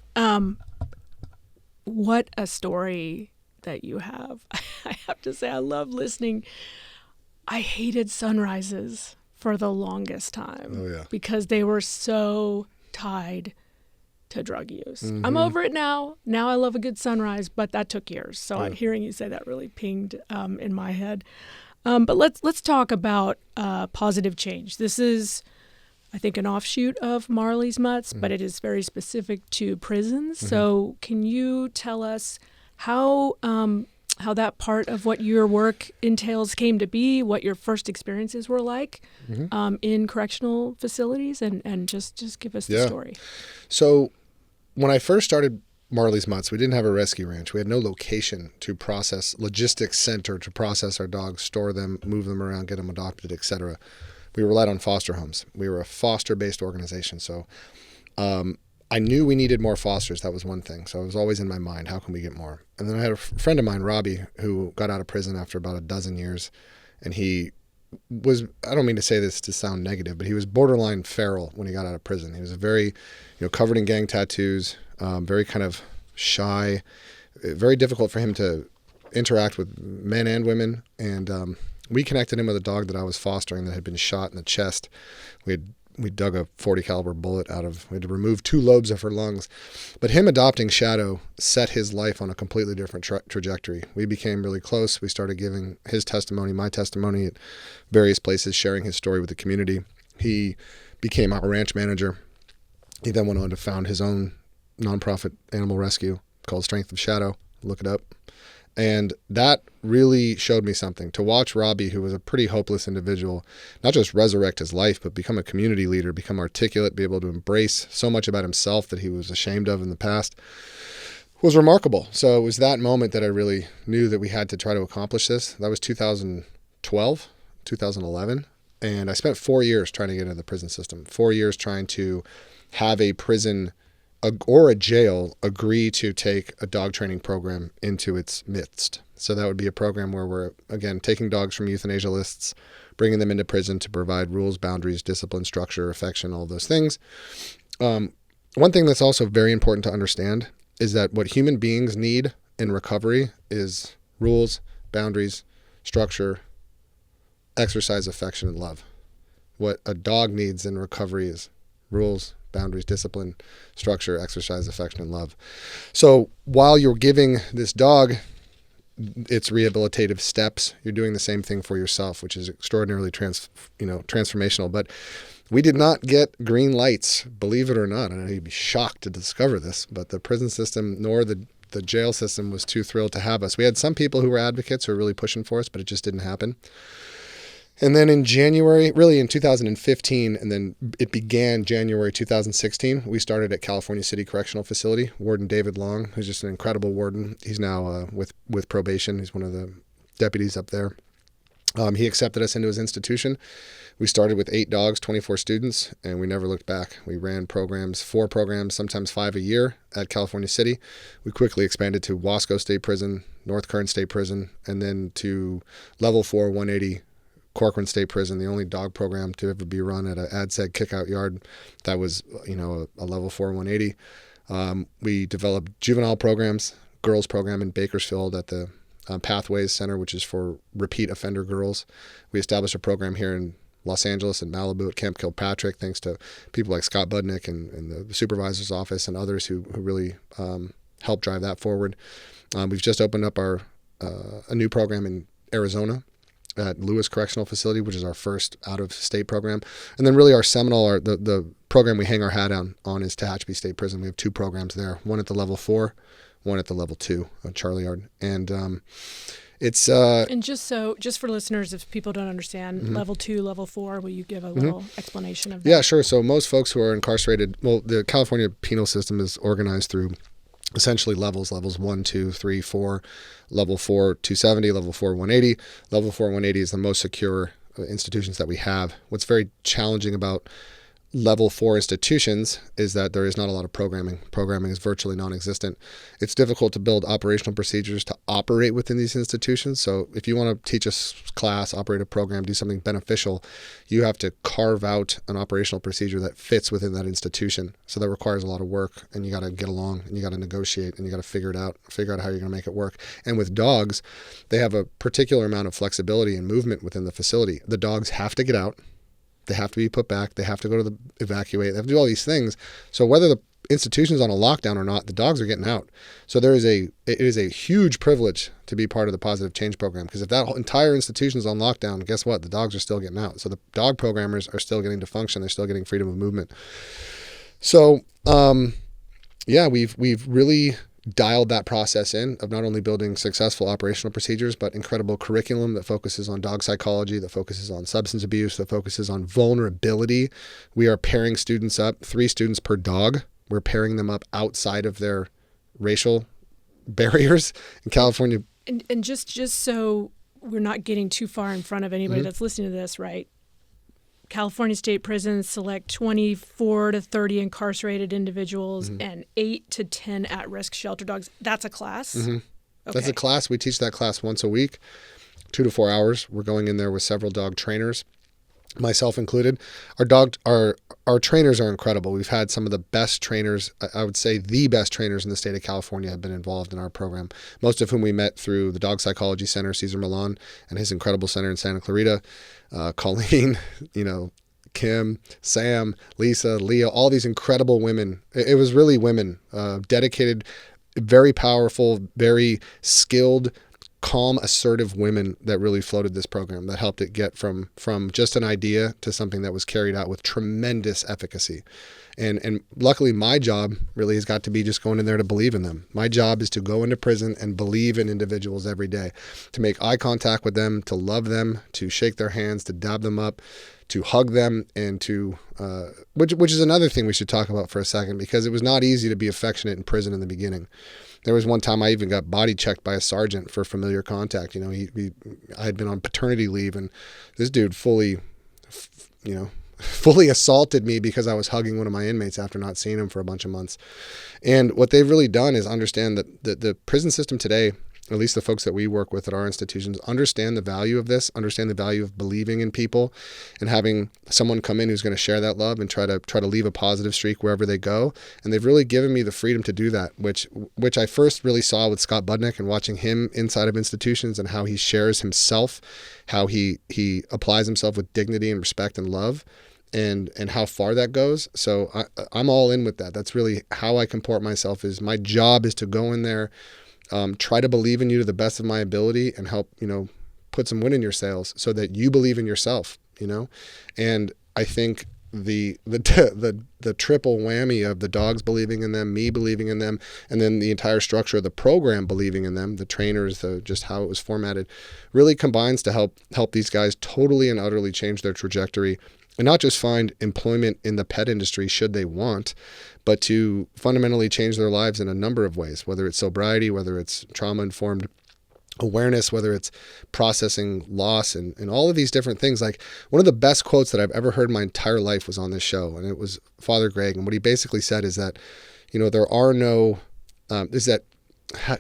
What a story that you have. I have to say, I love listening. I hated sunrises for the longest time. Oh, yeah. Because they were so tied to drug use. Mm-hmm. I'm over it now. Now I love a good sunrise, but that took years. So I'm hearing you say that really pinged in my head. But let's talk about Pawsitive Change. This is, I think, an offshoot of Marley's Mutts, but it is very specific to prisons. Mm-hmm. So can you tell us how that part of what your work entails came to be, what your first experiences were like in correctional facilities, and just give us the story. So when I first started Marley's Mutts, we didn't have a rescue ranch. We had no location to process, logistics center to process our dogs, store them, move them around, get them adopted, etc. We relied on foster homes. We were a foster-based organization. So I knew we needed more fosters. That was one thing. So it was always in my mind, how can we get more? And then I had a friend of mine, Robbie, who got out of prison after about a dozen years. And he was, I don't mean to say this to sound negative, but he was borderline feral when he got out of prison. He was very, covered in gang tattoos, very kind of shy, very difficult for him to interact with men and women. And we connected him with a dog that I was fostering that had been shot in the chest. We had we dug a 40 caliber bullet we had to remove 2 lobes of her lungs. But him adopting Shadow set his life on a completely different trajectory. We became really close. We started giving his testimony, my testimony at various places, sharing his story with the community. He became our ranch manager. He then went on to found his own nonprofit animal rescue called Strength of Shadow. Look it up. And that really showed me something. To watch Robbie, who was a pretty hopeless individual, not just resurrect his life, but become a community leader, become articulate, be able to embrace so much about himself that he was ashamed of in the past, was remarkable. So it was that moment that I really knew that we had to try to accomplish this. That was 2012, 2011. And I spent 4 years trying to get into the prison system, 4 years trying to have a prison or a jail agree to take a dog training program into its midst. So that would be a program where we're, again, taking dogs from euthanasia lists, bringing them into prison to provide rules, boundaries, discipline, structure, affection, all those things. One thing that's also very important to understand is that what human beings need in recovery is rules, boundaries, structure, exercise, affection, and love. What a dog needs in recovery is rules, boundaries, discipline, structure, exercise, affection, and love. So while you're giving this dog its rehabilitative steps, you're doing the same thing for yourself, which is extraordinarily transformational. But we did not get green lights, believe it or not. I know you'd be shocked to discover this, but the prison system nor the jail system was too thrilled to have us. We had some people who were advocates who were really pushing for us, but it just didn't happen. And then in January, really in 2015, and then it began January 2016, we started at California City Correctional Facility. Warden David Long, who's just an incredible warden. He's now with probation. He's one of the deputies up there. He accepted us into his institution. We started with 8 dogs, 24 students, and we never looked back. We ran programs, 4 programs, sometimes 5 a year at California City. We quickly expanded to Wasco State Prison, North Kern State Prison, and then to Level 4, 180 Corcoran State Prison, the only dog program to ever be run at an ADSEG kickout yard that was, a level 4 180. We developed juvenile programs, girls program in Bakersfield at the Pathways Center, which is for repeat offender girls. We established a program here in Los Angeles and Malibu at Camp Kilpatrick, thanks to people like Scott Budnick and the supervisor's office and others who really helped drive that forward. We've just opened up a new program in Arizona at Lewis Correctional Facility, which is our first out-of-state program. And then really our seminal, the program we hang our hat on is Tehachapi State Prison. We have 2 programs there, one at the level 4, one at the level 2 at Charlie Yard. And it's... and just for listeners, if people don't understand, level 2, level 4, will you give a little explanation of that? Yeah, sure. So most folks who are incarcerated, the California penal system is organized through essentially levels 1, 2, 3, 4, level 4, 270, level 4, 180. Level 4, 180 is the most secure institutions that we have. What's very challenging about level 4 institutions is that there is not a lot of programming. Programming is virtually non-existent. It's difficult to build operational procedures to operate within these institutions. So if you want to teach a class, operate a program, do something beneficial, you have to carve out an operational procedure that fits within that institution. So that requires a lot of work, and you got to get along, and you got to negotiate, and you got to figure out how you're going to make it work. And with dogs, they have a particular amount of flexibility and movement within the facility. The dogs have to get out. They have to be put back. They have to go to the evacuate. They have to do all these things. So whether the institution's on a lockdown or not, the dogs are getting out. So it is a huge privilege to be part of the Pawsitive Change program, because if that whole entire institution's on lockdown, guess what? The dogs are still getting out. So the dog programmers are still getting to function. They're still getting freedom of movement. So, we've really dialed that process in of not only building successful operational procedures, but incredible curriculum that focuses on dog psychology, that focuses on substance abuse, that focuses on vulnerability. We are pairing students up, 3 students per dog. We're pairing them up outside of their racial barriers in California. And just so we're not getting too far in front of anybody that's listening to this, right? California state prisons select 24 to 30 incarcerated individuals and 8 to 10 at-risk shelter dogs. That's a class? Okay. That's a class. We teach that class once a week, 2 to 4 hours. We're going in there with several dog trainers, myself included. Our trainers are incredible. We've had some of the best trainers, I would say the best trainers in the state of California have been involved in our program, most of whom we met through the Dog Psychology Center, Cesar Milan, and his incredible center in Santa Clarita. Colleen, Kim, Sam, Lisa, Leah, all these incredible women. It was really women, dedicated, very powerful, very skilled, calm, assertive women that really floated this program, that helped it get from just an idea to something that was carried out with tremendous efficacy. And luckily my job really has got to be just going in there to believe in them. My job is to go into prison and believe in individuals every day, to make eye contact with them, to love them, to shake their hands, to dab them up, to hug them, and to, which is another thing we should talk about for a second, because it was not easy to be affectionate in prison in the beginning. There was one time I even got body checked by a sergeant for familiar contact. You know, I had been on paternity leave, and this dude fully assaulted me because I was hugging one of my inmates after not seeing him for a bunch of months. And what they've really done is understand that the prison system today, at least the folks that we work with at our institutions, understand the value of this, understand the value of believing in people and having someone come in who's going to share that love and try to leave a positive streak wherever they go. And they've really given me the freedom to do that, which I first really saw with Scott Budnick and watching him inside of institutions and how he shares himself, how he applies himself with dignity and respect and love, and how far that goes. So I'm all in with that. That's really how I comport myself. Is my job is to go in there, try to believe in you to the best of my ability and help, put some wind in your sails so that you believe in yourself, And I think the triple whammy of the dogs believing in them, me believing in them, and then the entire structure of the program believing in them, the trainers, just how it was formatted, really combines to help these guys totally and utterly change their trajectory. And not just find employment in the pet industry should they want, but to fundamentally change their lives in a number of ways, whether it's sobriety, whether it's trauma-informed awareness, whether it's processing loss and all of these different things. Like, one of the best quotes that I've ever heard in my entire life was on this show, and it was Father Greg. And what he basically said is that, there are no,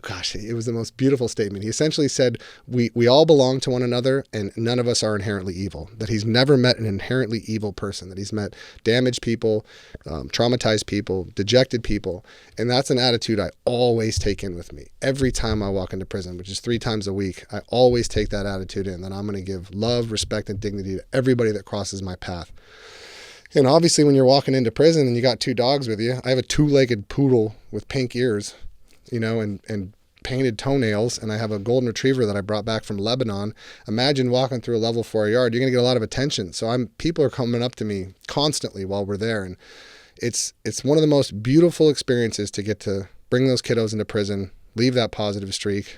gosh, it was the most beautiful statement. He essentially said, we all belong to one another and none of us are inherently evil. That he's never met an inherently evil person, that he's met damaged people, traumatized people, dejected people. And that's an attitude I always take in with me. Every time I walk into prison, which is 3 times a week, I always take that attitude in, that I'm going to give love, respect, and dignity to everybody that crosses my path. And obviously when you're walking into prison and you got 2 dogs with you, I have a 2-legged poodle with pink ears, and painted toenails, and I have a golden retriever that I brought back from Lebanon. Imagine walking through a level 4 yard. You're going to get a lot of attention. So people are coming up to me constantly while we're there, and it's one of the most beautiful experiences to get to bring those kiddos into prison, leave that positive streak,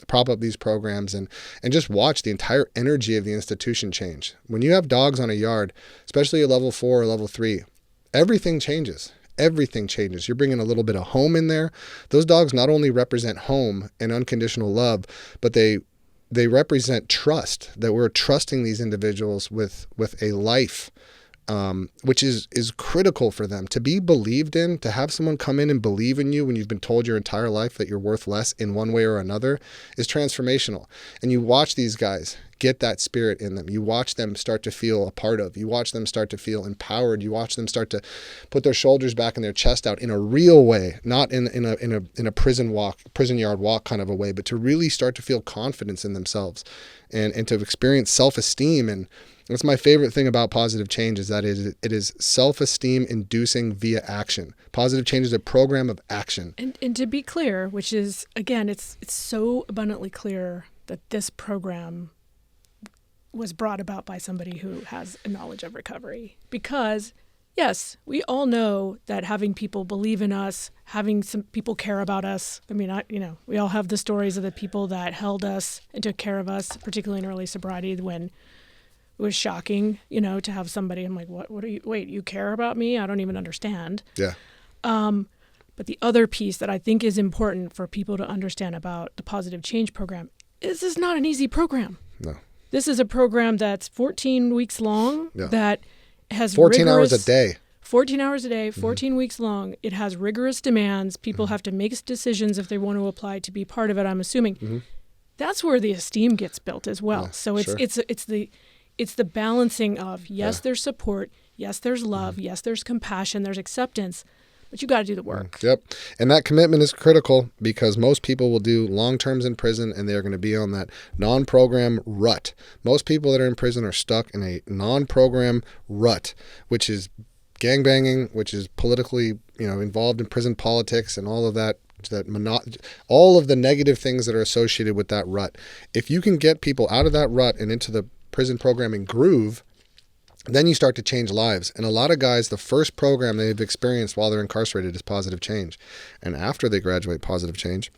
prop up these programs and just watch the entire energy of the institution change. When you have dogs on a yard, especially a level 4 or level 3, everything changes. Everything changes. You're bringing a little bit of home in there. Those dogs not only represent home and unconditional love, but they represent trust, that we're trusting these individuals with a life, which is critical for them. To be believed in, to have someone come in and believe in you when you've been told your entire life that you're worth less in one way or another is transformational. And you watch these guys get that spirit in them. You watch them start to feel a part of. You watch them start to feel empowered. You watch them start to put their shoulders back and their chest out in a real way, not in a prison yard walk kind of a way, but to really start to feel confidence in themselves and to experience self-esteem. And that's my favorite thing about Pawsitive Change, is that it is self-esteem inducing via action. Pawsitive Change is a program of action. And to be clear, which is, again, it's so abundantly clear that this program was brought about by somebody who has a knowledge of recovery. Because, yes, we all know that having people believe in us, having some people care about us. I mean, we all have the stories of the people that held us and took care of us, particularly in early sobriety, when it was shocking, to have somebody, I'm like, what are you, wait, you care about me? I don't even understand. Yeah. But the other piece that I think is important for people to understand about the Pawsitive Change program is this is not an easy program. No. This is a program that's 14 weeks long, that has 14 hours a day. 14 hours a day, 14 weeks long. It has rigorous demands. People have to make decisions if they want to apply to be part of it, I'm assuming. That's where the esteem gets built as well. Yeah, so it's the balancing of, yes, there's support, yes, there's love, yes, there's compassion, there's acceptance, but you got to do the work. Yep. And that commitment is critical because most people will do long terms in prison and they're going to be on that non-program rut. Most people that are in prison are stuck in a non-program rut, which is gangbanging, which is politically, involved in prison politics and all of that. All of the negative things that are associated with that rut. If you can get people out of that rut and into the prison programming groove, then you start to change lives. And a lot of guys, the first program they've experienced while they're incarcerated is Pawsitive Change. And after they graduate Pawsitive Change,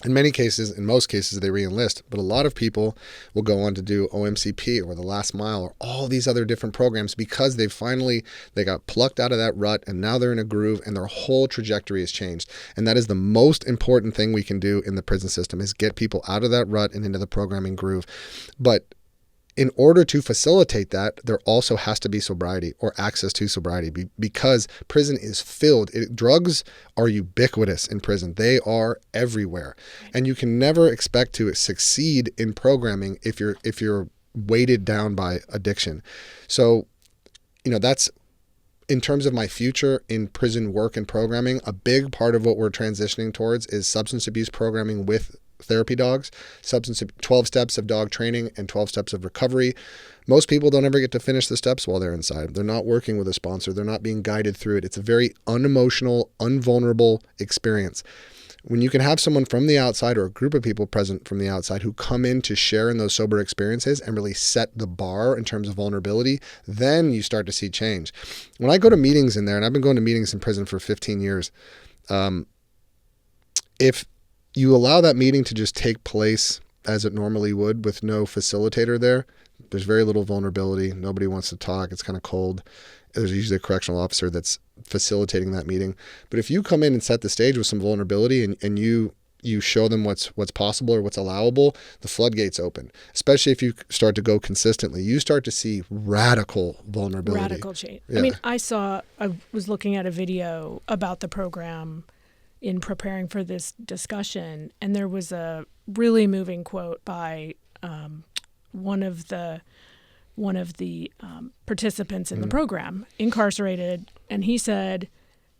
in most cases, they re-enlist. But a lot of people will go on to do OMCP or the Last Mile or all these other different programs because they got plucked out of that rut and now they're in a groove and their whole trajectory has changed. And that is the most important thing we can do in the prison system is get people out of that rut and into the programming groove. But in order to facilitate that, there also has to be sobriety or access to sobriety because prison is filled. Drugs are ubiquitous in prison. They are everywhere. And you can never expect to succeed in programming if you're weighted down by addiction. So, that's in terms of my future in prison work and programming, a big part of what we're transitioning towards is substance abuse programming with therapy dogs, 12 steps of dog training and 12 steps of recovery. Most people don't ever get to finish the steps while they're inside. They're not working with a sponsor. They're not being guided through it. It's a very unemotional, unvulnerable experience. When you can have someone from the outside or a group of people present from the outside who come in to share in those sober experiences and really set the bar in terms of vulnerability, then you start to see change. When I go to meetings in there, and I've been going to meetings in prison for 15 years, if you allow that meeting to just take place as it normally would with no facilitator there, there's very little vulnerability. Nobody wants to talk. It's kind of cold. There's usually a correctional officer that's facilitating that meeting. But if you come in and set the stage with some vulnerability and you show them what's possible or what's allowable, the floodgates open. Especially if you start to go consistently, you start to see radical vulnerability. Radical change. Yeah. I mean, I was looking at a video about the program in preparing for this discussion, and there was a really moving quote by one of the participants in the program, incarcerated, and he said,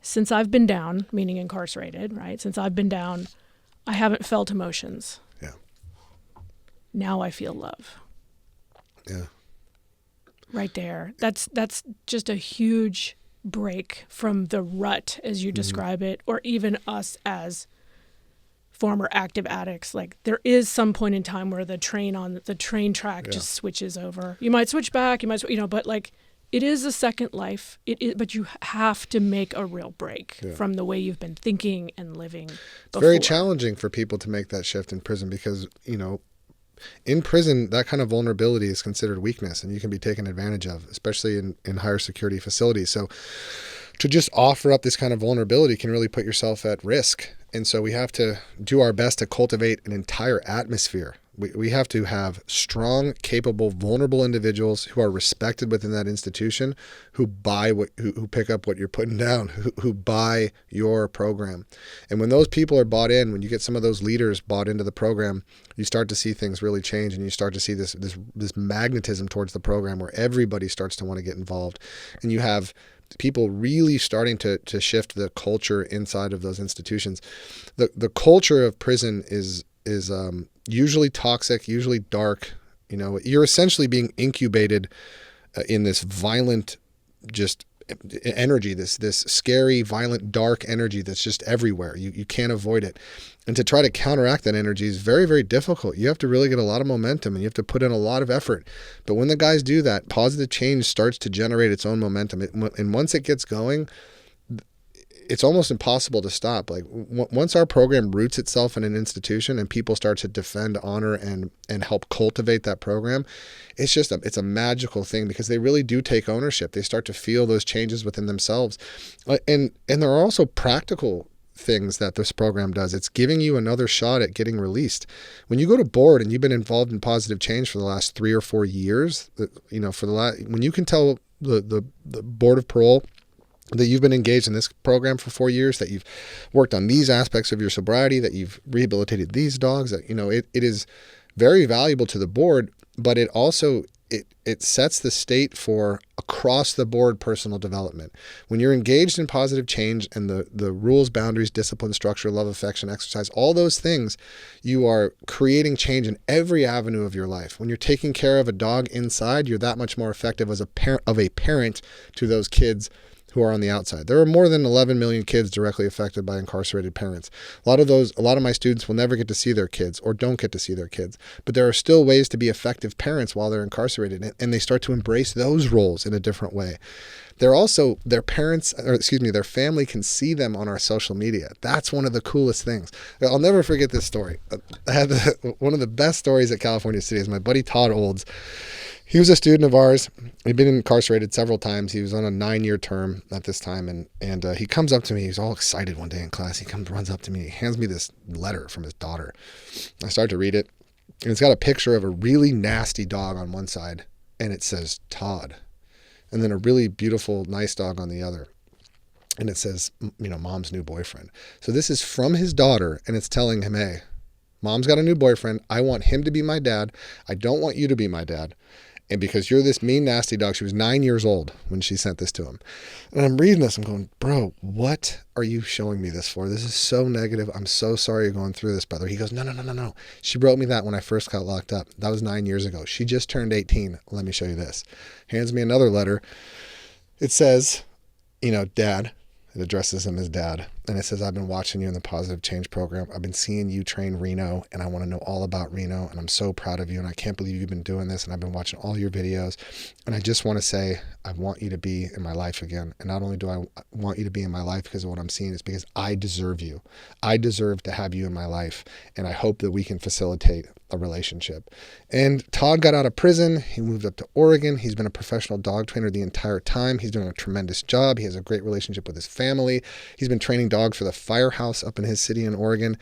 "Since I've been down," meaning incarcerated, right? "Since I've been down, I haven't felt emotions. Yeah. Now I feel love." Yeah. Right there. That's just a huge break from the rut, as you describe it, or even us as former active addicts. Like, there is some point in time where the train track just switches over. You might switch back, but like, it is a second life. But you have to make a real break from the way you've been thinking and living before. It's very challenging for people to make that shift in prison because, in prison, that kind of vulnerability is considered weakness and you can be taken advantage of, especially in higher security facilities. So to just offer up this kind of vulnerability can really put yourself at risk. And so we have to do our best to cultivate an entire atmosphere. We have to have strong, capable, vulnerable individuals who are respected within that institution, who pick up what you're putting down, who buy your program. And when those people are bought in, when you get some of those leaders bought into the program, you start to see things really change, and you start to see this magnetism towards the program where everybody starts to want to get involved. And you have people really starting to shift the culture inside of those institutions. The culture of prison is usually toxic, usually dark. You're essentially being incubated in this violent, just energy, this scary, violent, dark energy that's just everywhere. You can't avoid it. And to try to counteract that energy is very, very difficult. You have to really get a lot of momentum and you have to put in a lot of effort. But when the guys do that, Pawsitive Change starts to generate its own momentum. And once it gets going, it's almost impossible to stop. Like, once our program roots itself in an institution and people start to defend, honor, and help cultivate that program, it's a magical thing because they really do take ownership. They start to feel those changes within themselves. And there are also practical things that this program does. It's giving you another shot at getting released. When you go to board and you've been involved in Pawsitive Change for the last 3 or 4 years, when you can tell the Board of Parole that you've been engaged in this program for 4 years, that you've worked on these aspects of your sobriety, that you've rehabilitated these dogs, that, it is very valuable to the board, but it also it sets the state for across the board personal development. When you're engaged in positive change and the rules, boundaries, discipline, structure, love, affection, exercise, all those things, you are creating change in every avenue of your life. When you're taking care of a dog inside, you're that much more effective as a parent to those kids who are on the outside. There are more than 11 million kids directly affected by incarcerated parents. A lot of my students will never get to see their kids or don't get to see their kids, but there are still ways to be effective parents while they're incarcerated, and they start to embrace those roles in a different way. Their family can see them on our social media. That's one of the coolest things. I'll never forget this story. I had one of the best stories at California City is my buddy Todd Olds. He was a student of ours. He'd been incarcerated several times. He was on a 9-year term at this time. And he comes up to me. He's all excited one day in class. He runs up to me. He hands me this letter from his daughter. I start to read it. And it's got a picture of a really nasty dog on one side. And it says Todd. And then a really beautiful, nice dog on the other. And it says, mom's new boyfriend. So this is from his daughter. And it's telling him, hey, mom's got a new boyfriend. I want him to be my dad. I don't want you to be my dad. And because you're this mean, nasty dog, she was 9 years old when she sent this to him. And I'm reading this. I'm going, bro, what are you showing me this for? This is so negative. I'm so sorry you're going through this, brother. He goes, no. She wrote me that when I first got locked up. That was 9 years ago. She just turned 18. Let me show you this. Hands me another letter. It says, Dad. It addresses him as Dad. And it says, I've been watching you in the Pawsitive Change program. I've been seeing you train Reno, and I want to know all about Reno, and I'm so proud of you, and I can't believe you've been doing this, and I've been watching all your videos. And I just want to say, I want you to be in my life again. And not only do I want you to be in my life because of what I'm seeing, it's because I deserve you. I deserve to have you in my life, and I hope that we can facilitate a relationship. And Todd got out of prison. He moved up to Oregon. He's been a professional dog trainer the entire time. He's doing a tremendous job. He has a great relationship with his family. He's been training dogs for the firehouse up in his city in Oregon.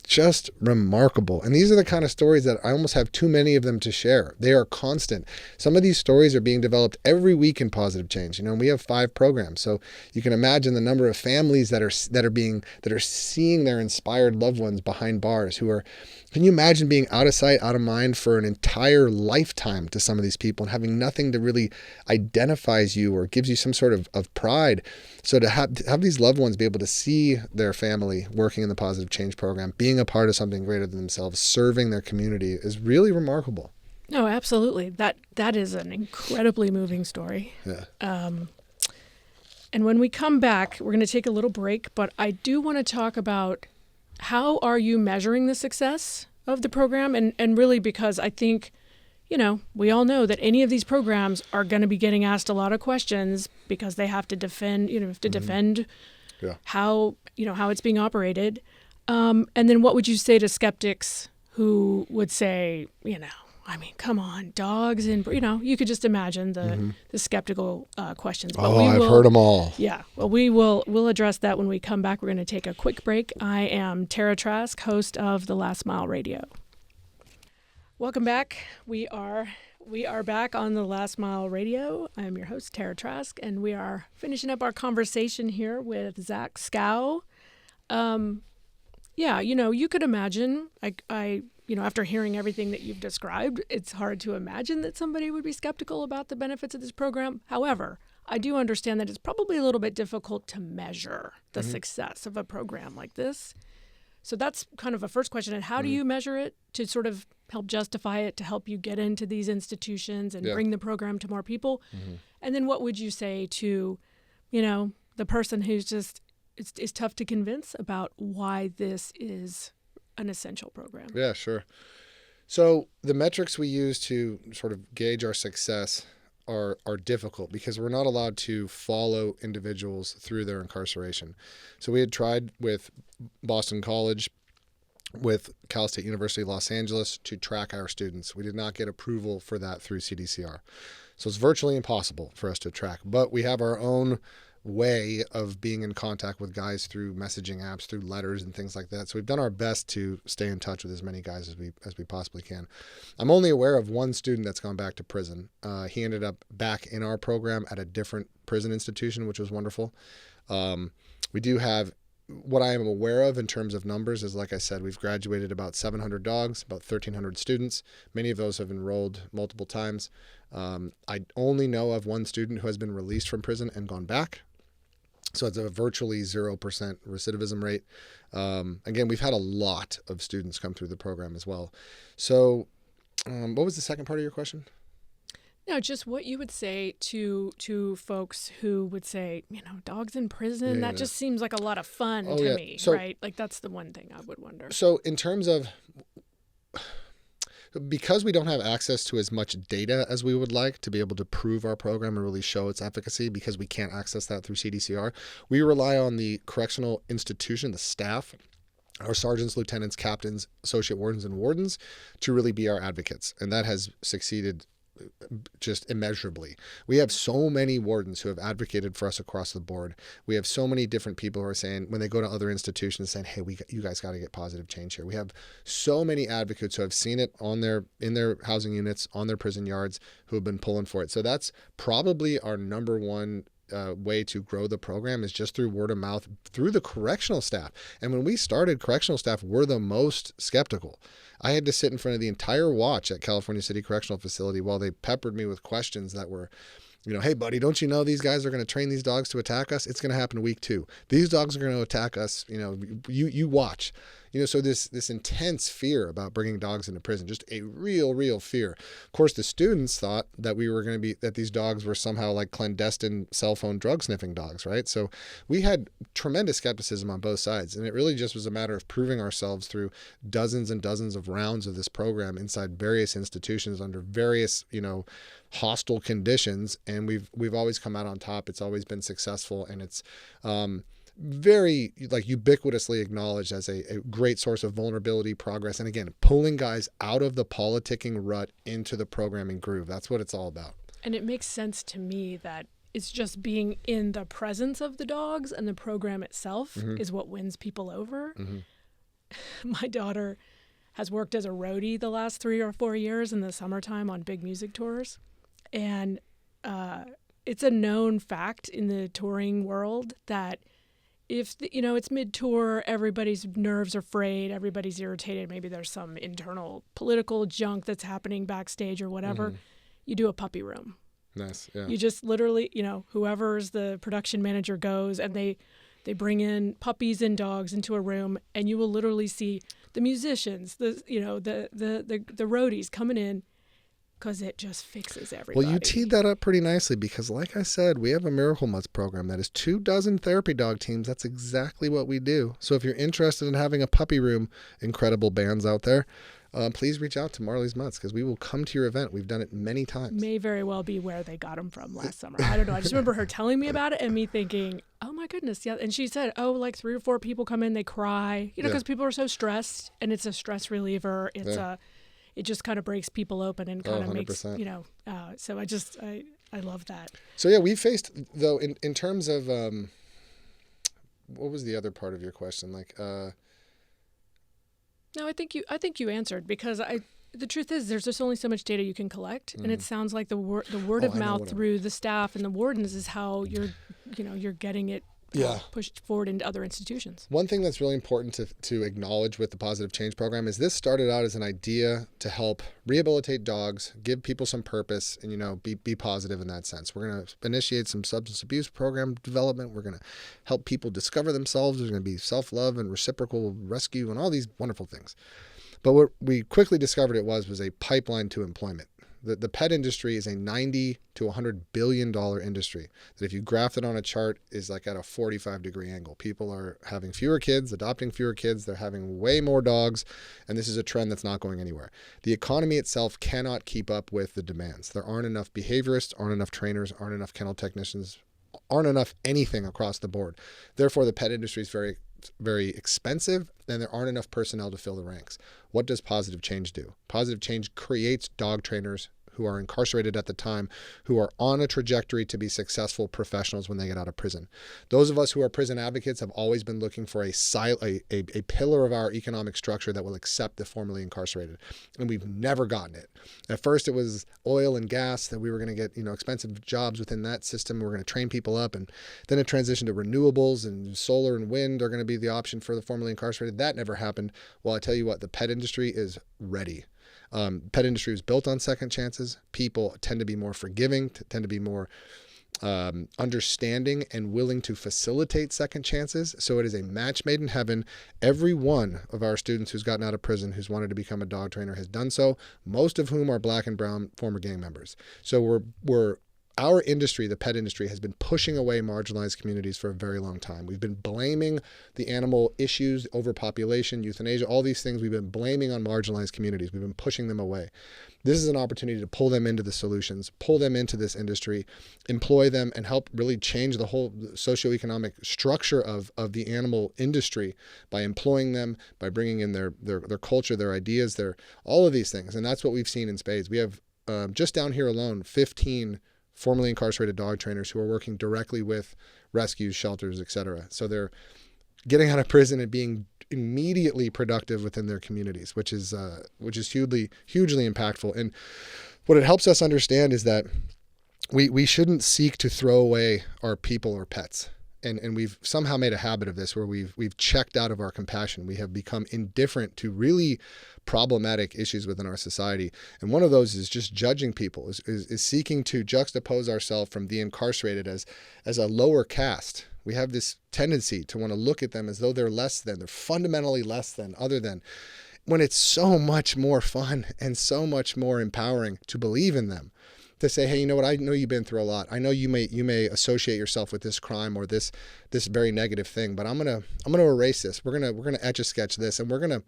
Just remarkable. And these are the kind of stories that I almost have too many of them to share. They are constant. Some of these stories are being developed every week in Pawsitive Change. We have 5 programs. So you can imagine the number of families that are seeing their inspired loved ones behind bars can you imagine being out of sight, out of mind for an entire lifetime to some of these people and having nothing that really identifies you or gives you some sort of pride? So to have these loved ones be able to see their family working in the Pawsitive Change program, being a part of something greater than themselves, serving their community is really remarkable. No, absolutely. That is an incredibly moving story. Yeah. And when we come back, we're going to take a little break, but I do want to talk about how are you measuring the success of the program? And really because I think, we all know that any of these programs are going to be getting asked a lot of questions because they have to defend, defend how it's being operated. And then what would you say to skeptics who would say, come on, dogs and, you could just imagine the skeptical questions. But I've heard them all. Yeah. Well, we'll address that when we come back. We're going to take a quick break. I am Tara Trask, host of The Last Mile Radio. Welcome back. We are back on The Last Mile Radio. I am your host, Tara Trask, and we are finishing up our conversation here with Zach Skow. You could imagine, after hearing everything that you've described, it's hard to imagine that somebody would be skeptical about the benefits of this program. However, I do understand that it's probably a little bit difficult to measure the success of a program like this. So that's kind of a first question. And how do you measure it to sort of help justify it, to help you get into these institutions and bring the program to more people? And then what would you say to, the person who's just, it's tough to convince about why this is an essential program? Yeah, sure. So the metrics we use to sort of gauge our success are difficult because we're not allowed to follow individuals through their incarceration. So we had tried with Boston College, with Cal State University Los Angeles to track our students. We did not get approval for that through CDCR. So it's virtually impossible for us to track, but we have our own way of being in contact with guys through messaging apps, through letters and things like that. So we've done our best to stay in touch with as many guys as we possibly can. I'm only aware of one student that's gone back to prison. He ended up back in our program at a different prison institution, which was wonderful. We do have what I am aware of in terms of numbers is, like I said, we've graduated about 700 dogs, about 1,300 students. Many of those have enrolled multiple times. I only know of one student who has been released from prison and gone back. So it's a virtually 0% recidivism rate. Again, we've had a lot of students come through the program as well. So what was the second part of your question? No, just what you would say to folks who would say, dogs in prison, that just seems like a lot of fun to me, right? Like that's the one thing I would wonder. So in terms of, because we don't have access to as much data as we would like to be able to prove our program and really show its efficacy, because we can't access that through CDCR, we rely on the correctional institution, the staff, our sergeants, lieutenants, captains, associate wardens, and wardens to really be our advocates. And that has succeeded just immeasurably. We have so many wardens who have advocated for us across the board. We have so many different people who are saying, when they go to other institutions, saying, hey, you guys got to get positive change here. We have so many advocates who have seen it in their housing units, on their prison yards, who have been pulling for it. So that's probably our number one way to grow the program, is just through word of mouth, through the correctional staff. And when we started, correctional staff were the most skeptical. I had to sit in front of the entire watch at California City Correctional Facility while they peppered me with questions that were, hey, buddy, don't you know these guys are going to train these dogs to attack us? It's going to happen week 2. These dogs are going to attack us. You watch. So this intense fear about bringing dogs into prison, just a real fear. Of course, the students thought that that these dogs were somehow like clandestine cell phone drug sniffing dogs, right? So we had tremendous skepticism on both sides. And it really just was a matter of proving ourselves through dozens and dozens of rounds of this program inside various institutions under various, hostile conditions. And we've always come out on top. It's always been successful. And it's, very ubiquitously acknowledged as a great source of vulnerability, progress, and again, pulling guys out of the politicking rut into the programming groove. That's what it's all about. And it makes sense to me that it's just being in the presence of the dogs and the program itself is what wins people over. My daughter has worked as a roadie the last 3 or 4 years in the summertime on big music tours. And it's a known fact in the touring world that if it's mid-tour, everybody's nerves are frayed, everybody's irritated, maybe there's some internal political junk that's happening backstage or whatever, you do a puppy room. Nice, yeah. You just literally, whoever's the production manager goes and they bring in puppies and dogs into a room, and you will literally see the musicians, the roadies coming in, because it just fixes everybody. Well, you teed that up pretty nicely, because like I said, we have a Miracle Mutts program that is 24 therapy dog teams. That's exactly what we do. So if you're interested in having a puppy room, incredible bands out there, please reach out to Marley's Mutts, because we will come to your event. We've done it many times. May very well be where they got them from last summer. I don't know. I just remember her telling me about it and me thinking, oh my goodness, yeah. And she said, like 3 or 4 people come in, they cry, because people are so stressed, and it's a stress reliever. It just kind of breaks people open and kind of makes, so I love that. So yeah, we faced, though, in terms of, what was the other part of your question? No, I think you answered, because the truth is there's just only so much data you can collect. And it sounds like the word of mouth through the staff and the wardens is how you're getting it pushed forward into other institutions. One thing that's really important to acknowledge with the Pawsitive Change program is this started out as an idea to help rehabilitate dogs, give people some purpose, and be positive in that sense. We're going to initiate some substance abuse program development. We're going to help people discover themselves. There's going to be self-love and reciprocal rescue and all these wonderful things. But what we quickly discovered it was a pipeline to employment. The pet industry is a $90 to $100 billion industry that, if you graph it on a chart, is like at a 45-degree angle. People are having fewer kids, adopting fewer kids. They're having way more dogs. And this is a trend that's not going anywhere. The economy itself cannot keep up with the demands. There aren't enough behaviorists, aren't enough trainers, aren't enough kennel technicians, aren't enough anything across the board. Therefore, the pet industry is very, very expensive, and there aren't enough personnel to fill the ranks. What does Pawsitive Change do? Pawsitive Change creates dog trainers who are incarcerated at the time, who are on a trajectory to be successful professionals when they get out of prison. Those of us who are prison advocates have always been looking for a pillar of our economic structure that will accept the formerly incarcerated. And we've never gotten it. At first it was oil and gas, that we were going to get, expensive jobs within that system. We're going to train people up. And then it transitioned to renewables, and solar and wind are going to be the option for the formerly incarcerated. That never happened. Well, I tell you what, the pet industry is ready. Pet industry is built on second chances. People tend to be more forgiving, tend to be more understanding and willing to facilitate second chances. So it is a match made in heaven. Every one of our students who's gotten out of prison, who's wanted to become a dog trainer, has done so, most of whom are Black and brown former gang members. So our industry, the pet industry, has been pushing away marginalized communities for a very long time. We've been blaming the animal issues, overpopulation, euthanasia, all these things we've been blaming on marginalized communities. We've been pushing them away. This is an opportunity to pull them into the solutions, pull them into this industry, employ them, and help really change the whole socioeconomic structure of the animal industry by employing them, by bringing in their culture, their ideas, all of these things. And that's what we've seen in spades. We have just down here alone, 15 formerly incarcerated dog trainers who are working directly with rescues, shelters, etc. So they're getting out of prison and being immediately productive within their communities, which is hugely impactful. And what it helps us understand is that we shouldn't seek to throw away our people or pets. And we've somehow made a habit of this, where we've checked out of our compassion. We have become indifferent to really problematic issues within our society. And one of those is just judging people, is seeking to juxtapose ourselves from the incarcerated as a lower caste. We have this tendency to want to look at them as though they're less than, they're fundamentally less than, other than, when it's so much more fun and so much more empowering to believe in them. To say, hey, you know what? I know you've been through a lot. I know you may associate yourself with this crime or this very negative thing, but I'm gonna erase this. We're gonna etch a sketch this, and we're gonna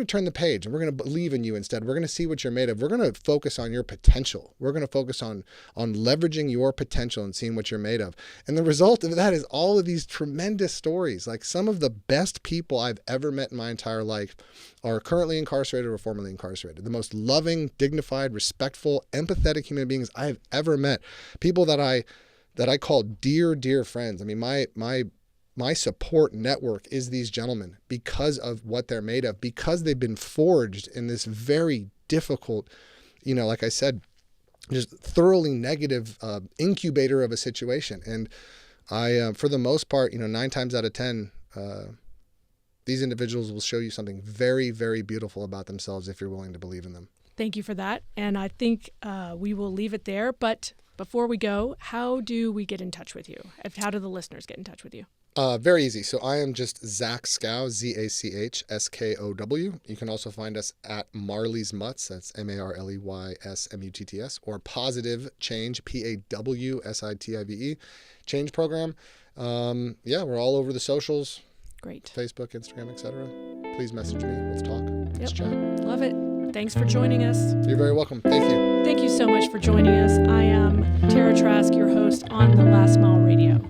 turn the page, and we're gonna believe in you instead. We're gonna see what you're made of. We're gonna focus on your potential. We're gonna focus on leveraging your potential and seeing what you're made of. And the result of that is all of these tremendous stories. Like, some of the best people I've ever met in my entire life are currently incarcerated or formerly incarcerated. The most loving, dignified, respectful, empathetic human beings I've ever met. People that I call dear, dear friends. I mean, my support network is these gentlemen, because of what they're made of, because they've been forged in this very difficult, like I said, just thoroughly negative incubator of a situation. And I, for the most part, 9 times out of 10, these individuals will show you something very, very beautiful about themselves if you're willing to believe in them. Thank you for that. And I think we will leave it there. But before we go, how do we get in touch with you? How do the listeners get in touch with you? Very easy. So I am just Zach Skow, ZACHSKOW. You can also find us at Marley's Mutts. That's MARLEYSMUTTS, or Pawsitive Change, PAWSITIVE, Change Program. We're all over the socials. Great. Facebook, Instagram, etc. Please message me. Let's talk. Let's chat. Love it. Thanks for joining us. You're very welcome. Thank you. Thank you so much for joining us. I am Tara Trask, your host on The Last Mile Radio.